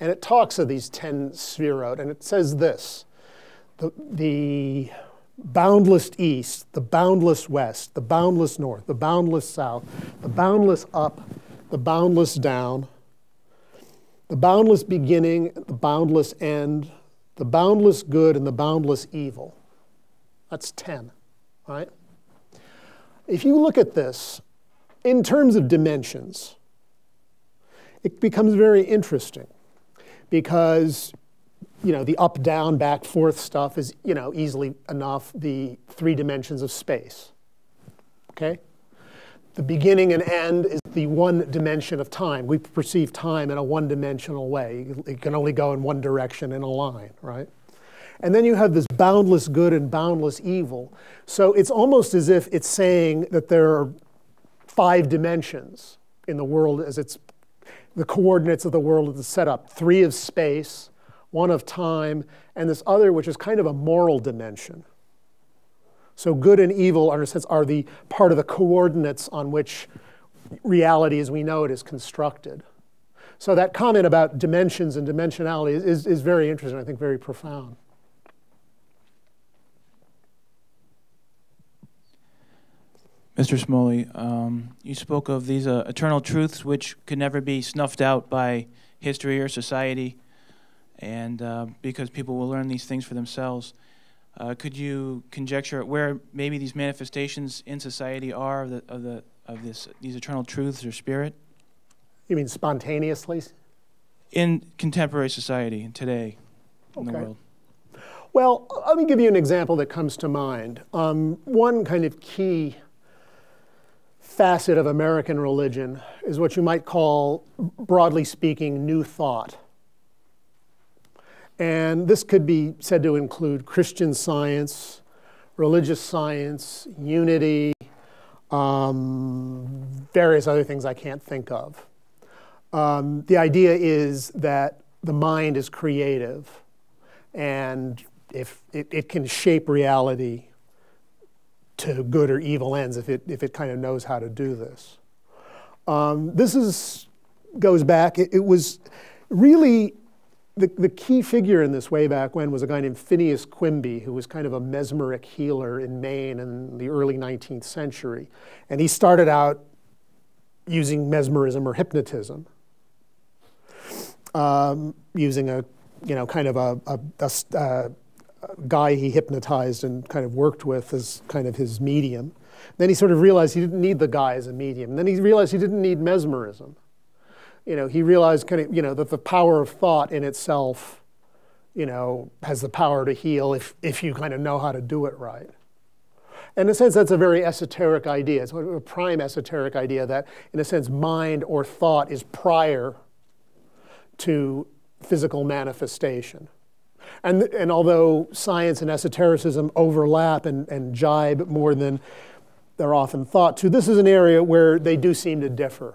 And it talks of these 10 Sefirot, and it says this: the boundless east, the boundless west, the boundless north, the boundless south, the boundless up, the boundless down, the boundless beginning, the boundless end, the boundless good, and the boundless evil. That's 10, right? If you look at this in terms of dimensions, it becomes very interesting, because, you know, the up, down, back, forth stuff is, you know, easily enough the 3 dimensions of space, okay? The beginning and end is the 1 dimension of time. We perceive time in a 1-dimensional way. It can only go in one direction in a line, right? And then you have this boundless good and boundless evil. So it's almost as if it's saying that there are 5 dimensions in the world as it's the coordinates of the world is set up. 3 of space, 1 of time, and this other, which is kind of a moral dimension. So good and evil, in a sense, are the part of the coordinates on which reality as we know it is constructed. So that comment about dimensions and dimensionality is very interesting, I think very profound. Mr. Smoley, you spoke of these eternal truths which could never be snuffed out by history or society, and because people will learn these things for themselves. Could you conjecture where maybe these manifestations in society are of these eternal truths or spirit? You mean spontaneously? In contemporary society today in the world. Well, let me give you an example that comes to mind. One kind of key facet of American religion is what you might call, broadly speaking, New Thought. And this could be said to include Christian Science, religious science, unity, various other things I can't think of. The idea is that the mind is creative, and if it can shape reality to good or evil ends if it kind of knows how to do this. Goes back, it was really, the key figure in this way back when was a guy named Phineas Quimby, who was kind of a mesmeric healer in Maine in the early 19th century. And he started out using mesmerism or hypnotism, using a guy he hypnotized and kind of worked with as kind of his medium. Then he sort of realized he didn't need the guy as a medium. Then he realized he didn't need mesmerism. He realized that the power of thought in itself, has the power to heal if you kind of know how to do it right. And in a sense, that's a very esoteric idea. It's a prime esoteric idea that, in a sense, mind or thought is prior to physical manifestation. And although science and esotericism overlap and jibe more than they're often thought to, this is an area where they do seem to differ.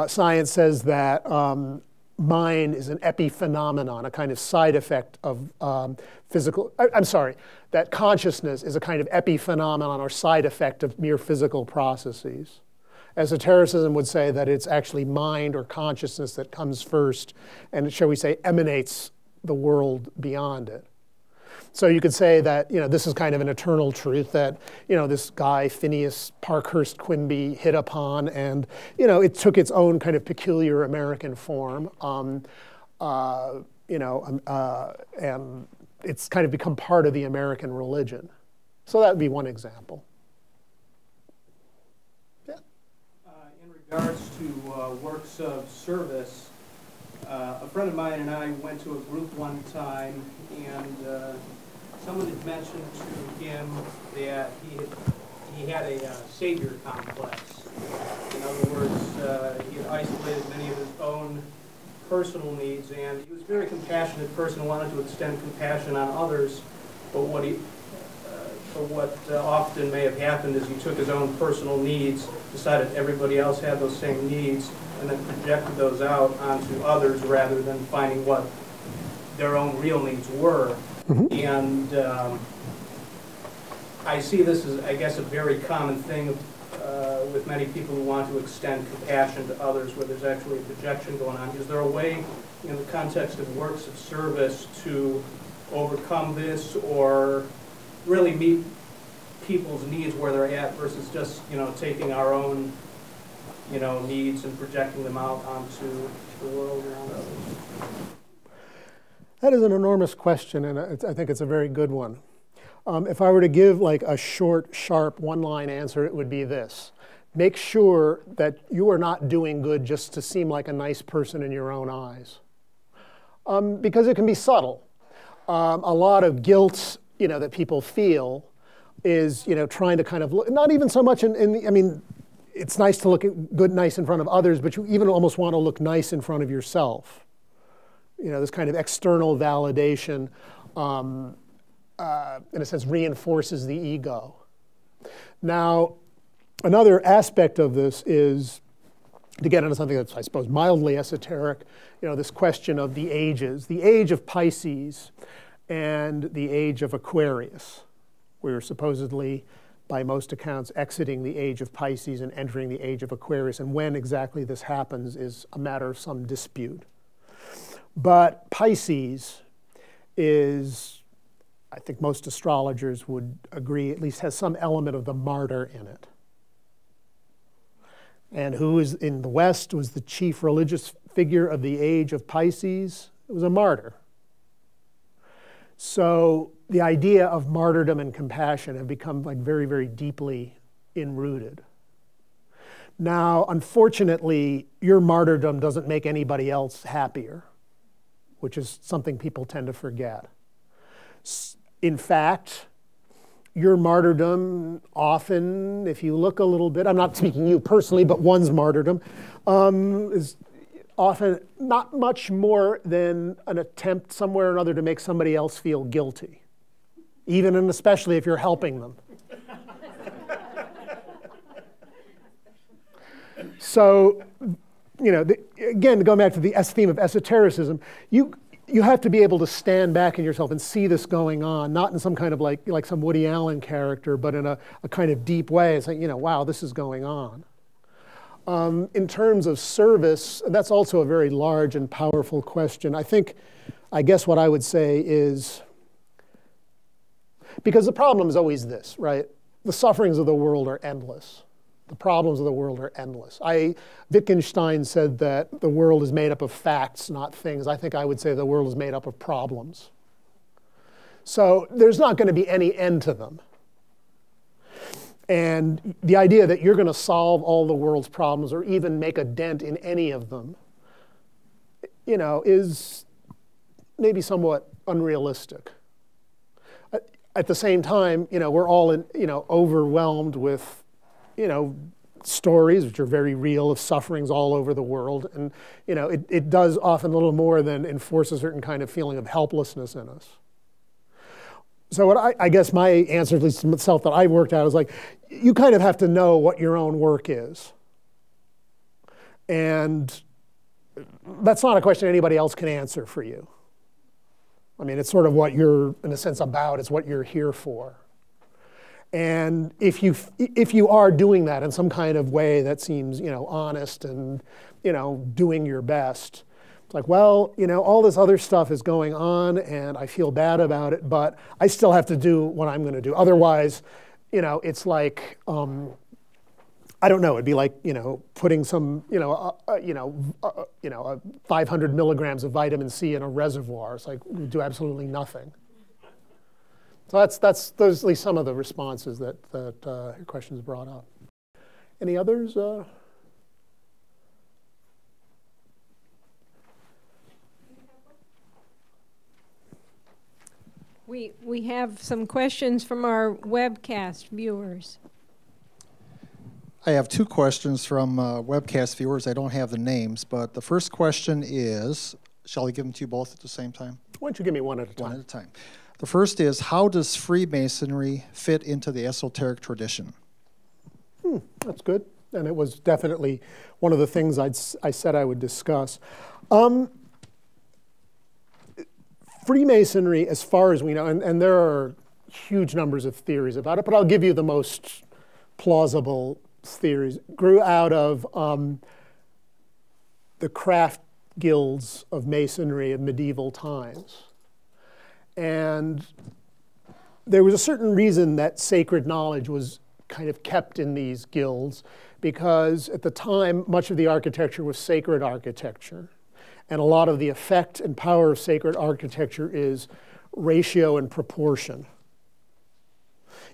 Science says that mind is an epiphenomenon, a kind of side effect of that consciousness is a kind of epiphenomenon or side effect of mere physical processes. Esotericism would say that it's actually mind or consciousness that comes first and, shall we say, emanates the world beyond it. So you could say that, this is kind of an eternal truth that, this guy, Phineas Parkhurst Quimby, hit upon, and, it took its own kind of peculiar American form, and it's kind of become part of the American religion. So that would be one example. Yeah. In regards to works of service, a friend of mine and I went to a group one time, and someone had mentioned to him that he had a savior complex. In other words, he had isolated many of his own personal needs, and he was a very compassionate person and wanted to extend compassion on others. But what often may have happened is he took his own personal needs, decided everybody else had those same needs, and then projected those out onto others rather than finding what their own real needs were. Mm-hmm. And I see this as, I guess, a very common thing with many people who want to extend compassion to others, where there's actually a projection going on. Is there a way, in the context of works of service, to overcome this, or really meet people's needs where they're at, versus just, taking our own, needs and projecting them out onto the world around others? That is an enormous question, and I think it's a very good one. If I were to give like a short, sharp, one-line answer, it would be this. Make sure that you are not doing good just to seem like a nice person in your own eyes. Because it can be subtle. A lot of guilt, that people feel is, trying to kind of look, not even so much it's nice to look good, nice in front of others, but you even almost want to look nice in front of yourself. This kind of external validation, in a sense, reinforces the ego. Now, another aspect of this is, to get into something that's, I suppose, mildly esoteric, this question of the ages. The age of Pisces and the age of Aquarius. We're supposedly, by most accounts, exiting the age of Pisces and entering the age of Aquarius. And when exactly this happens is a matter of some dispute. But Pisces is, I think most astrologers would agree, at least has some element of the martyr in it. And who is in the West was the chief religious figure of the age of Pisces? It was a martyr. So the idea of martyrdom and compassion have become like very, very deeply enrooted. Now, unfortunately, your martyrdom doesn't make anybody else happier, which is something people tend to forget. In fact, your martyrdom often, if you look a little bit, I'm not speaking you personally, but one's martyrdom, is often not much more than an attempt somewhere or another to make somebody else feel guilty, even and especially if you're helping them. So, again, going back to the theme of esotericism, you have to be able to stand back in yourself and see this going on, not in some kind of like some Woody Allen character, but in a kind of deep way. It's like, wow, this is going on. In terms of service, that's also a very large and powerful question. I guess what I would say is, because the problem is always this, right? The sufferings of the world are endless. The problems of the world are endless. Wittgenstein said that the world is made up of facts, not things. I think I would say the world is made up of problems. So there's not going to be any end to them. And the idea that you're going to solve all the world's problems or even make a dent in any of them, is maybe somewhat unrealistic. At the same time, we're all overwhelmed with stories, which are very real, of sufferings all over the world. And it does often a little more than enforce a certain kind of feeling of helplessness in us. So what I guess my answer, at least to myself, that I worked out is like, you kind of have to know what your own work is. And that's not a question anybody else can answer for you. I mean, it's sort of what you're, in a sense, about. It's what you're here for. And if you are doing that in some kind of way that seems, honest and, doing your best, it's like, well, all this other stuff is going on and I feel bad about it, but I still have to do what I'm going to do. Otherwise, it's like, I don't know, it'd be like, putting some, 500 milligrams of vitamin C in a reservoir. It's like, we do absolutely nothing. So those are at least some of the responses that your questions brought up. Any others? We have some questions from our webcast viewers. I have two questions from webcast viewers. I don't have the names, but the first question is, shall I give them to you both at the same time? Why don't you give me one at a time? One at a time. The first is, how does Freemasonry fit into the esoteric tradition? That's good. And it was definitely one of the things I said I would discuss. Freemasonry, as far as we know, and there are huge numbers of theories about it, but I'll give you the most plausible theories, grew out of the craft guilds of Masonry of medieval times. And there was a certain reason that sacred knowledge was kind of kept in these guilds, because at the time, much of the architecture was sacred architecture. And a lot of the effect and power of sacred architecture is ratio and proportion.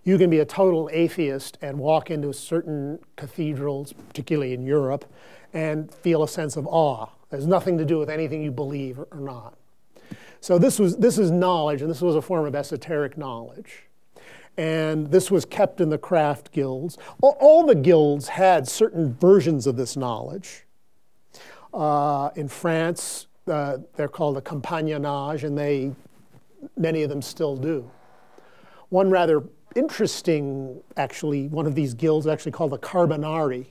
You can be a total atheist and walk into certain cathedrals, particularly in Europe, and feel a sense of awe. There's nothing to do with anything you believe or not. So this is knowledge, and this was a form of esoteric knowledge. And this was kept in the craft guilds. All the guilds had certain versions of this knowledge. In France, they're called a compagnonnage, and many of them still do. One rather interesting, actually, one of these guilds actually called the Carbonari,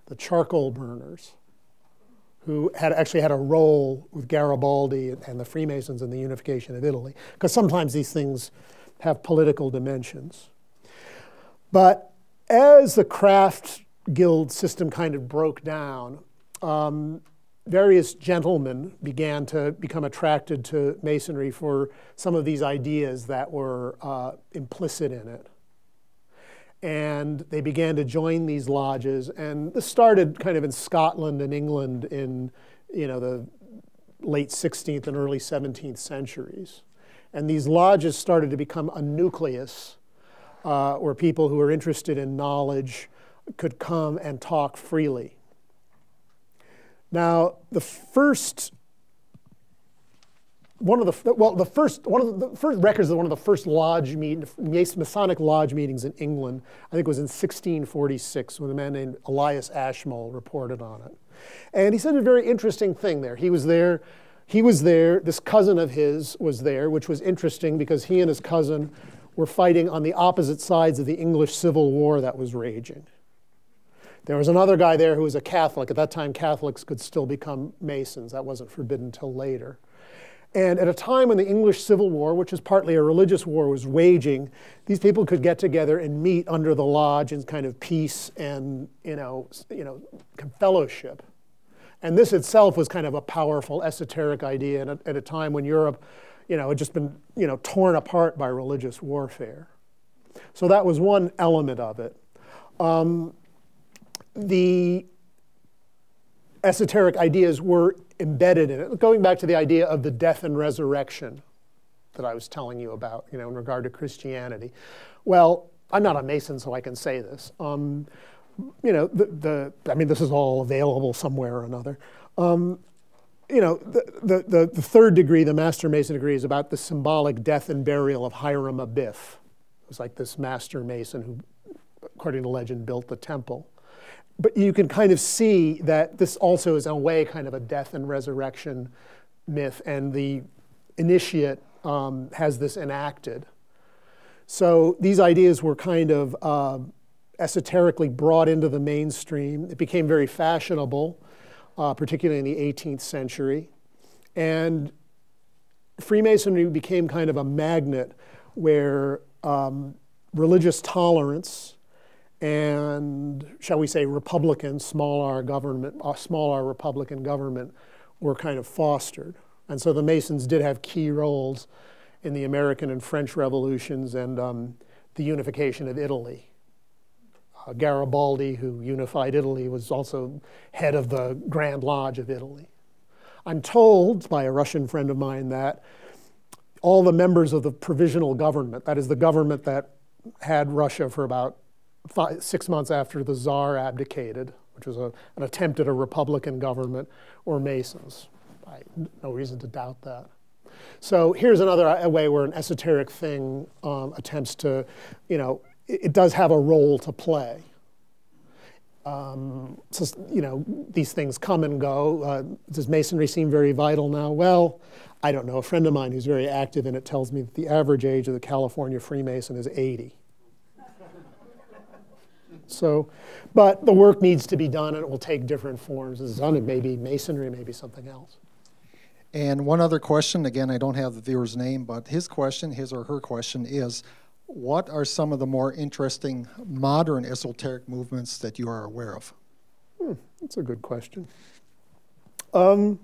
the charcoal burners, who actually had a role with Garibaldi and the Freemasons in the unification of Italy, because sometimes these things have political dimensions. But as the craft guild system kind of broke down, various gentlemen began to become attracted to Masonry for some of these ideas that were implicit in it. And they began to join these lodges, and this started kind of in Scotland and England in the late 16th and early 17th centuries. And these lodges started to become a nucleus where people who were interested in knowledge could come and talk freely. Now, one of the first records of one of the first Masonic lodge meetings in England, I think, was in 1646, when a man named Elias Ashmole reported on it. And he said a very interesting thing there. He was there, this cousin of his was there, which was interesting because he and his cousin were fighting on the opposite sides of the English Civil War that was raging. There was another guy there who was a Catholic. At that time, Catholics could still become Masons. That wasn't forbidden until later. And at a time when the English Civil War, which is partly a religious war, was waging, these people could get together and meet under the lodge in kind of peace and fellowship. And this itself was kind of a powerful esoteric idea at a time when Europe, had just been torn apart by religious warfare. So that was one element of it. The esoteric ideas were embedded in it. Going back to the idea of the death and resurrection that I was telling you about, in regard to Christianity. Well, I'm not a Mason, so I can say this. I mean, this is all available somewhere or another. The third degree, the Master Mason degree, is about the symbolic death and burial of Hiram Abiff. It was like this Master Mason who, according to legend, built the temple. but you can kind of see that this also is in a way kind of a death and resurrection myth, and the initiate has this enacted. So these ideas were kind of esoterically brought into the mainstream. It became very fashionable, particularly in the 18th century. And Freemasonry became kind of a magnet where religious tolerance and, shall we say, Republican, small r Republican government were kind of fostered. And so the Masons did have key roles in the American and French revolutions and the unification of Italy. Garibaldi, who unified Italy, was also head of the Grand Lodge of Italy. I'm told by a Russian friend of mine that all the members of the provisional government, that is the government that had Russia for about 6 months after the Tsar abdicated, which was an attempt at a Republican government, were Masons. I have no reason to doubt that. So here's another way where an esoteric thing attempts to, it does have a role to play. So, these things come and go. Does Masonry seem very vital now? Well, I don't know. A friend of mine who's very active in it tells me that the average age of the California Freemason is 80. So, but the work needs to be done, and it will take different forms. It's done. It may be Masonry, it may be something else. And one other question, again, I don't have the viewer's name, but his or her question is, what are some of the more interesting modern esoteric movements that you are aware of? That's a good question. Well,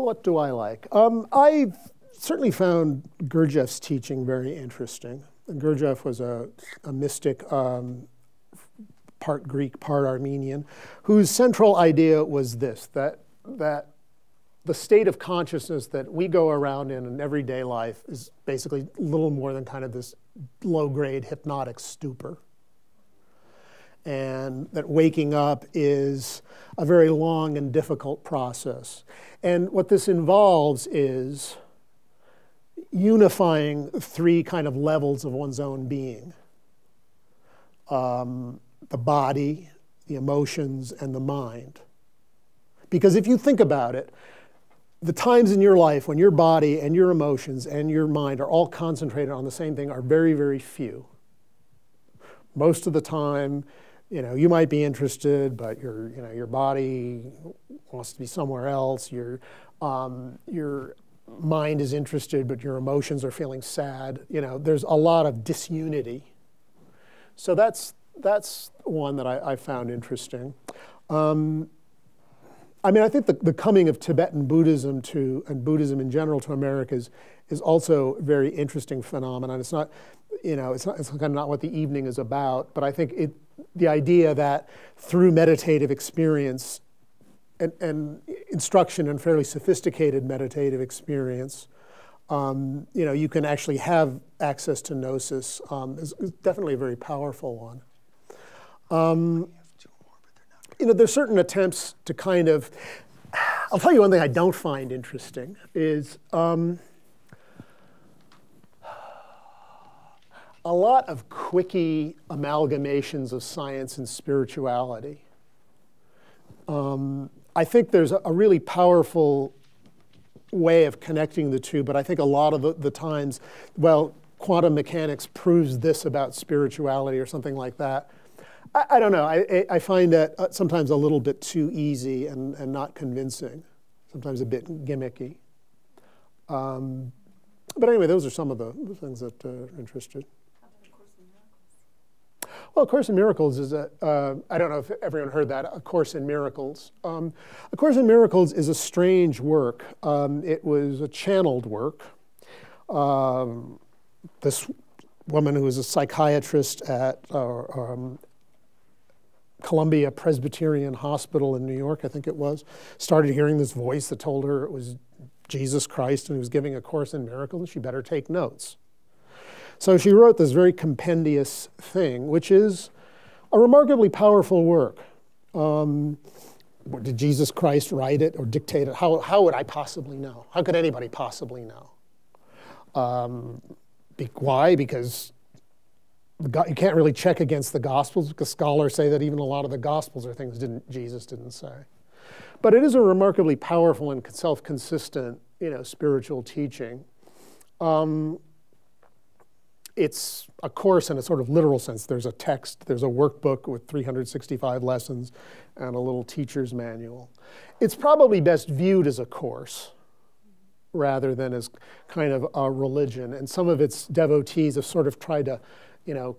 what do I like? I've certainly found Gurdjieff's teaching very interesting. And Gurdjieff was a mystic, part Greek, part Armenian, whose central idea was this, that the state of consciousness that we go around in everyday life is basically little more than kind of this low-grade hypnotic stupor. And that waking up is a very long and difficult process. And what this involves is unifying 3 kind of levels of one's own being. The body, the emotions, and the mind. Because if you think about it, the times in your life when your body and your emotions and your mind are all concentrated on the same thing are very, very few. Most of the time, you might be interested, but your body wants to be somewhere else. Your mind is interested, but your emotions are feeling sad. There's a lot of disunity. So that's one that I found interesting. I think the coming of Tibetan Buddhism and Buddhism in general to America is also a very interesting phenomenon. It's not, it's kind of not what the evening is about, but I think the idea that through meditative experience and instruction and fairly sophisticated meditative experience, you can actually have access to gnosis is definitely a very powerful one. There's certain attempts to kind of, I'll tell you one thing I don't find interesting is a lot of quickie amalgamations of science and spirituality. I think there's a really powerful way of connecting the two, but I think a lot of the times, well, quantum mechanics proves this about spirituality or something like that. I don't know. I find that sometimes a little bit too easy and not convincing, sometimes a bit gimmicky. But anyway, those are some of the things that are interested. Well, A Course in Miracles is I don't know if everyone heard that, A Course in Miracles. A Course in Miracles is a strange work. It was a channeled work. This woman who was a psychiatrist at Columbia Presbyterian Hospital in New York, I think it was, started hearing this voice that told her it was Jesus Christ and he was giving A Course in Miracles, and she better take notes. So she wrote this very compendious thing, which is a remarkably powerful work. Did Jesus Christ write it or dictate it? How would I possibly know? How could anybody possibly know? Why? Because you can't really check against the Gospels, because scholars say that even a lot of the Gospels are things Jesus didn't say. But it is a remarkably powerful and self-consistent, spiritual teaching. It's a course in a sort of literal sense. There's a text, there's a workbook with 365 lessons and a little teacher's manual. It's probably best viewed as a course rather than as kind of a religion. And some of its devotees have sort of tried to,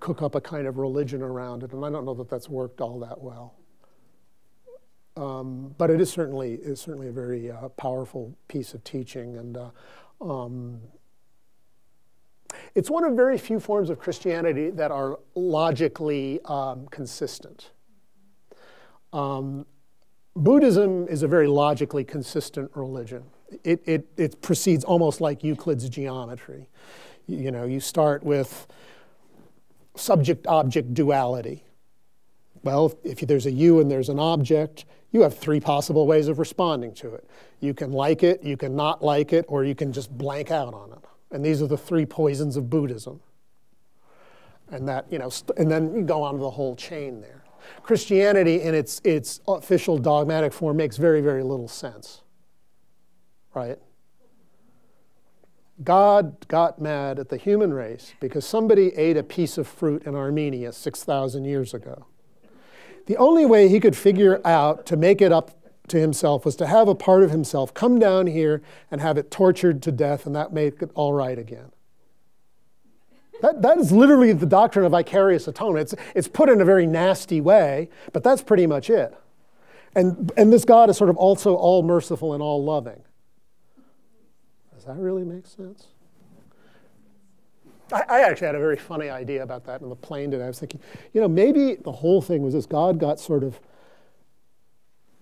cook up a kind of religion around it. And I don't know that that's worked all that well. But it is certainly a very powerful piece of teaching. And it's one of very few forms of Christianity that are logically consistent. Buddhism is a very logically consistent religion. It proceeds almost like Euclid's geometry. You start with subject-object duality. Well, if there's a you and there's an object, you have three possible ways of responding to it. You can like it, you can not like it, or you can just blank out on it. And these are the three poisons of Buddhism. And that, and then you go on to the whole chain there. Christianity in its official dogmatic form makes very, very little sense. Right? God got mad at the human race because somebody ate a piece of fruit in Armenia 6,000 years ago. The only way he could figure out to make it up to himself was to have a part of himself come down here and have it tortured to death, and that made it all right again. That is literally the doctrine of vicarious atonement. It's put in a very nasty way, but that's pretty much it. And this God is sort of also all merciful and all loving. Does that really make sense? I actually had a very funny idea about that on the plane today. I was thinking, maybe the whole thing was this: God got sort of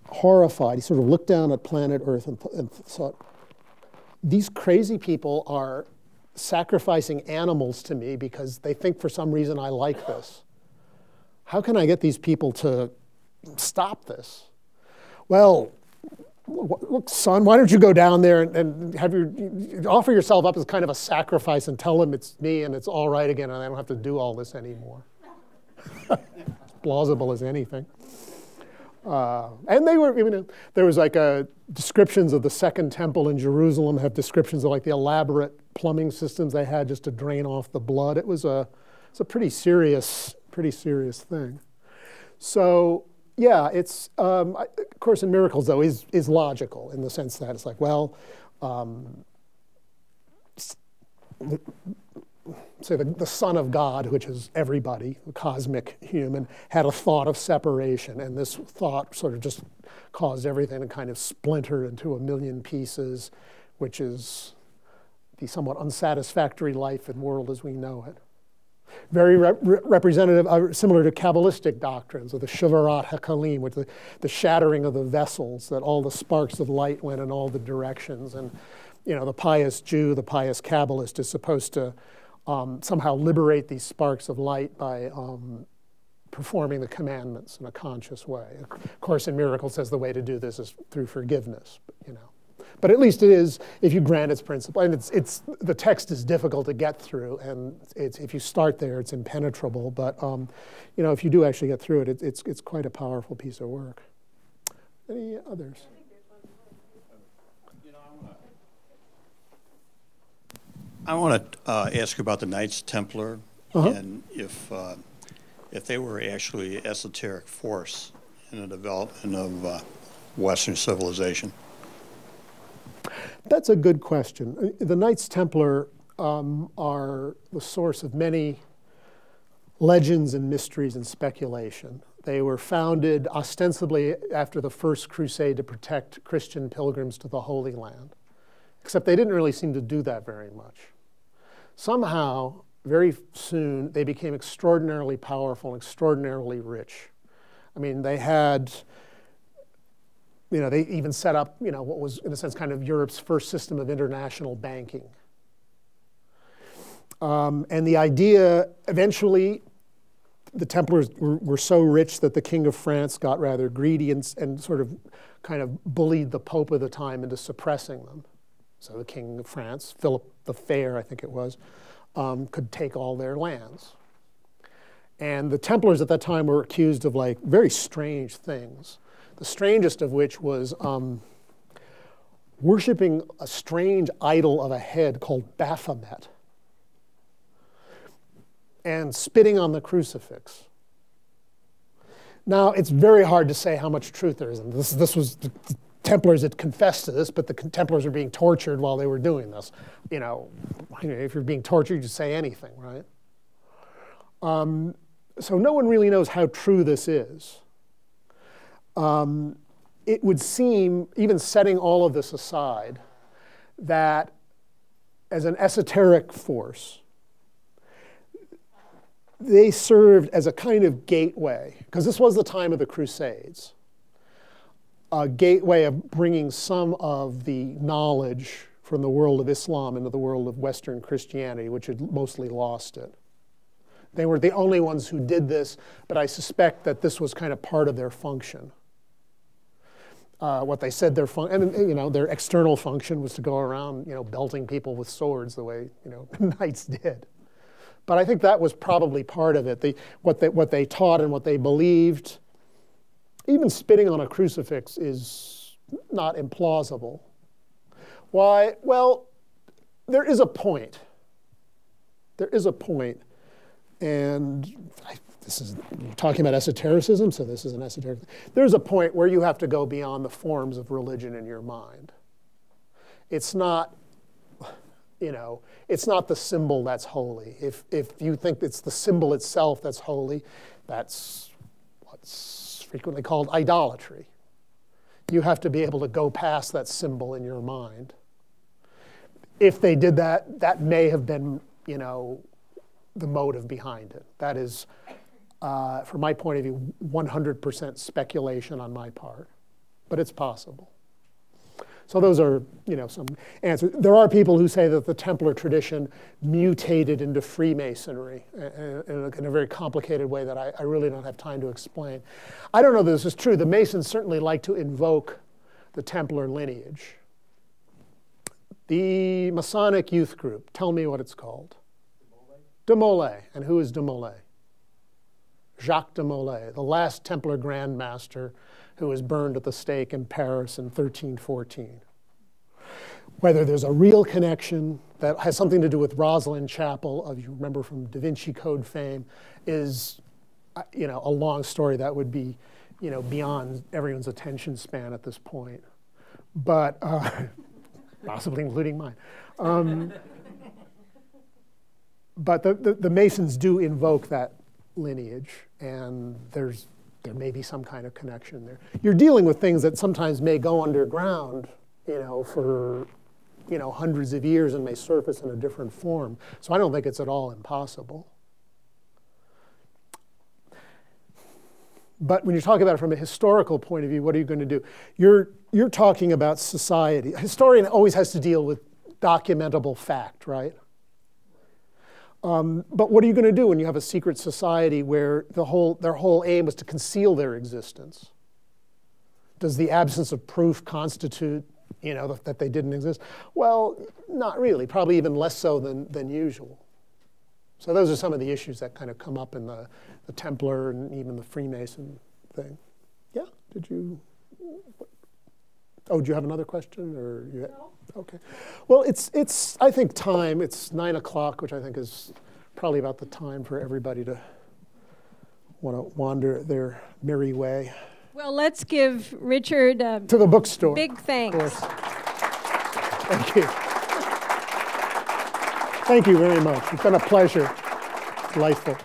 horrified. He sort of looked down at planet Earth and thought, these crazy people are sacrificing animals to me because they think for some reason I like this. How can I get these people to stop this? Well, look, son, why don't you go down there and offer yourself up as kind of a sacrifice and tell them it's me and it's all right again and I don't have to do all this anymore. It's plausible as anything. And they were, there was like descriptions of the Second Temple in Jerusalem, have descriptions of like the elaborate plumbing systems they had just to drain off the blood. It's a pretty serious thing. So yeah, it's, Course in Miracles though is logical in the sense that it's like, well, say the Son of God, which is everybody, the cosmic human, had a thought of separation, and this thought sort of just caused everything to kind of splinter into a million pieces, which is the somewhat unsatisfactory life and world as we know it. Very representative, similar to Kabbalistic doctrines of the Shuvarat HaKalim, with the shattering of the vessels, that all the sparks of light went in all the directions. And the pious Jew, the pious Kabbalist is supposed to somehow liberate these sparks of light by performing the commandments in a conscious way. Of Course in Miracles says the way to do this is through forgiveness, But at least it is, if you grant its principle, and the text is difficult to get through, and if you start there, it's impenetrable. But if you do actually get through it, it's quite a powerful piece of work. Any others? I want to ask you about the Knights Templar, and if they were actually an esoteric force in the development of Western civilization. That's a good question. The Knights Templar are the source of many legends and mysteries and speculation. They were founded ostensibly after the First Crusade to protect Christian pilgrims to the Holy Land, except they didn't really seem to do that very much. Somehow, very soon, they became extraordinarily powerful and extraordinarily rich. I mean, they had, they even set up, what was, in a sense, kind of Europe's first system of international banking. And the idea, eventually, the Templars were so rich that the King of France got rather greedy and sort of kind of bullied the Pope of the time into suppressing them. So the King of France, Philip the Fair, I think it was, could take all their lands. And the Templars at that time were accused of like very strange things. The strangest of which was worshiping a strange idol of a head called Baphomet and spitting on the crucifix. Now, it's very hard to say how much truth there is in this. This was the Templars had confessed to this, but the Templars were being tortured while they were doing this. You know, if you're being tortured, you say anything, right? So no one really knows how true this is. It would seem, even setting all of this aside, that as an esoteric force, they served as a kind of gateway, because this was the time of the Crusades, a gateway of bringing some of the knowledge from the world of Islam into the world of Western Christianity, which had mostly lost it. They were the only ones who did this, but I suspect that this was kind of part of their function. What they said their their external function was to go around, belting people with swords the way, knights did. But I think that was probably part of it. What they taught and what they believed. Even spitting on a crucifix is not implausible. Why? Well, there is a point. There is a point. And we're talking about esotericism, so this is an esoteric thing. There's a point where you have to go beyond the forms of religion in your mind. It's not, it's not the symbol that's holy. If you think it's the symbol itself that's holy, that's what's frequently called idolatry. You have to be able to go past that symbol in your mind. If they did that, that may have been, the motive behind it. That is, from my point of view, 100% speculation on my part, but it's possible. So those are, some answers. There are people who say that the Templar tradition mutated into Freemasonry in a very complicated way that I really don't have time to explain. I don't know that this is true. The Masons certainly like to invoke the Templar lineage. The Masonic youth group, tell me what it's called. De Molay. And who is de Molay? Jacques de Molay, the last Templar Grand Master who was burned at the stake in Paris in 1314. Whether there's a real connection that has something to do with Rosslyn Chapel, you remember from Da Vinci Code fame, is a long story that would be beyond everyone's attention span at this point, but possibly including mine. But the Masons do invoke that lineage, and there may be some kind of connection there. You're dealing with things that sometimes may go underground, for hundreds of years and may surface in a different form. So I don't think it's at all impossible. But when you talk about it from a historical point of view, what are you going to do? You're talking about society. A historian always has to deal with documentable fact, right? But what are you going to do when you have a secret society where their whole aim is to conceal their existence? Does the absence of proof constitute, that they didn't exist? Well, not really. Probably even less so than usual. So those are some of the issues that kind of come up in the Templar and even the Freemason thing. Yeah? Did you? Oh, do you have another question, or you? No. Okay. Well, it's I think time. It's 9 o'clock, which I think is probably about the time for everybody to want to wander their merry way. Well, let's give Richard to the bookstore. Big thanks. Thank you. Thank you very much. It's been a pleasure. Delightful.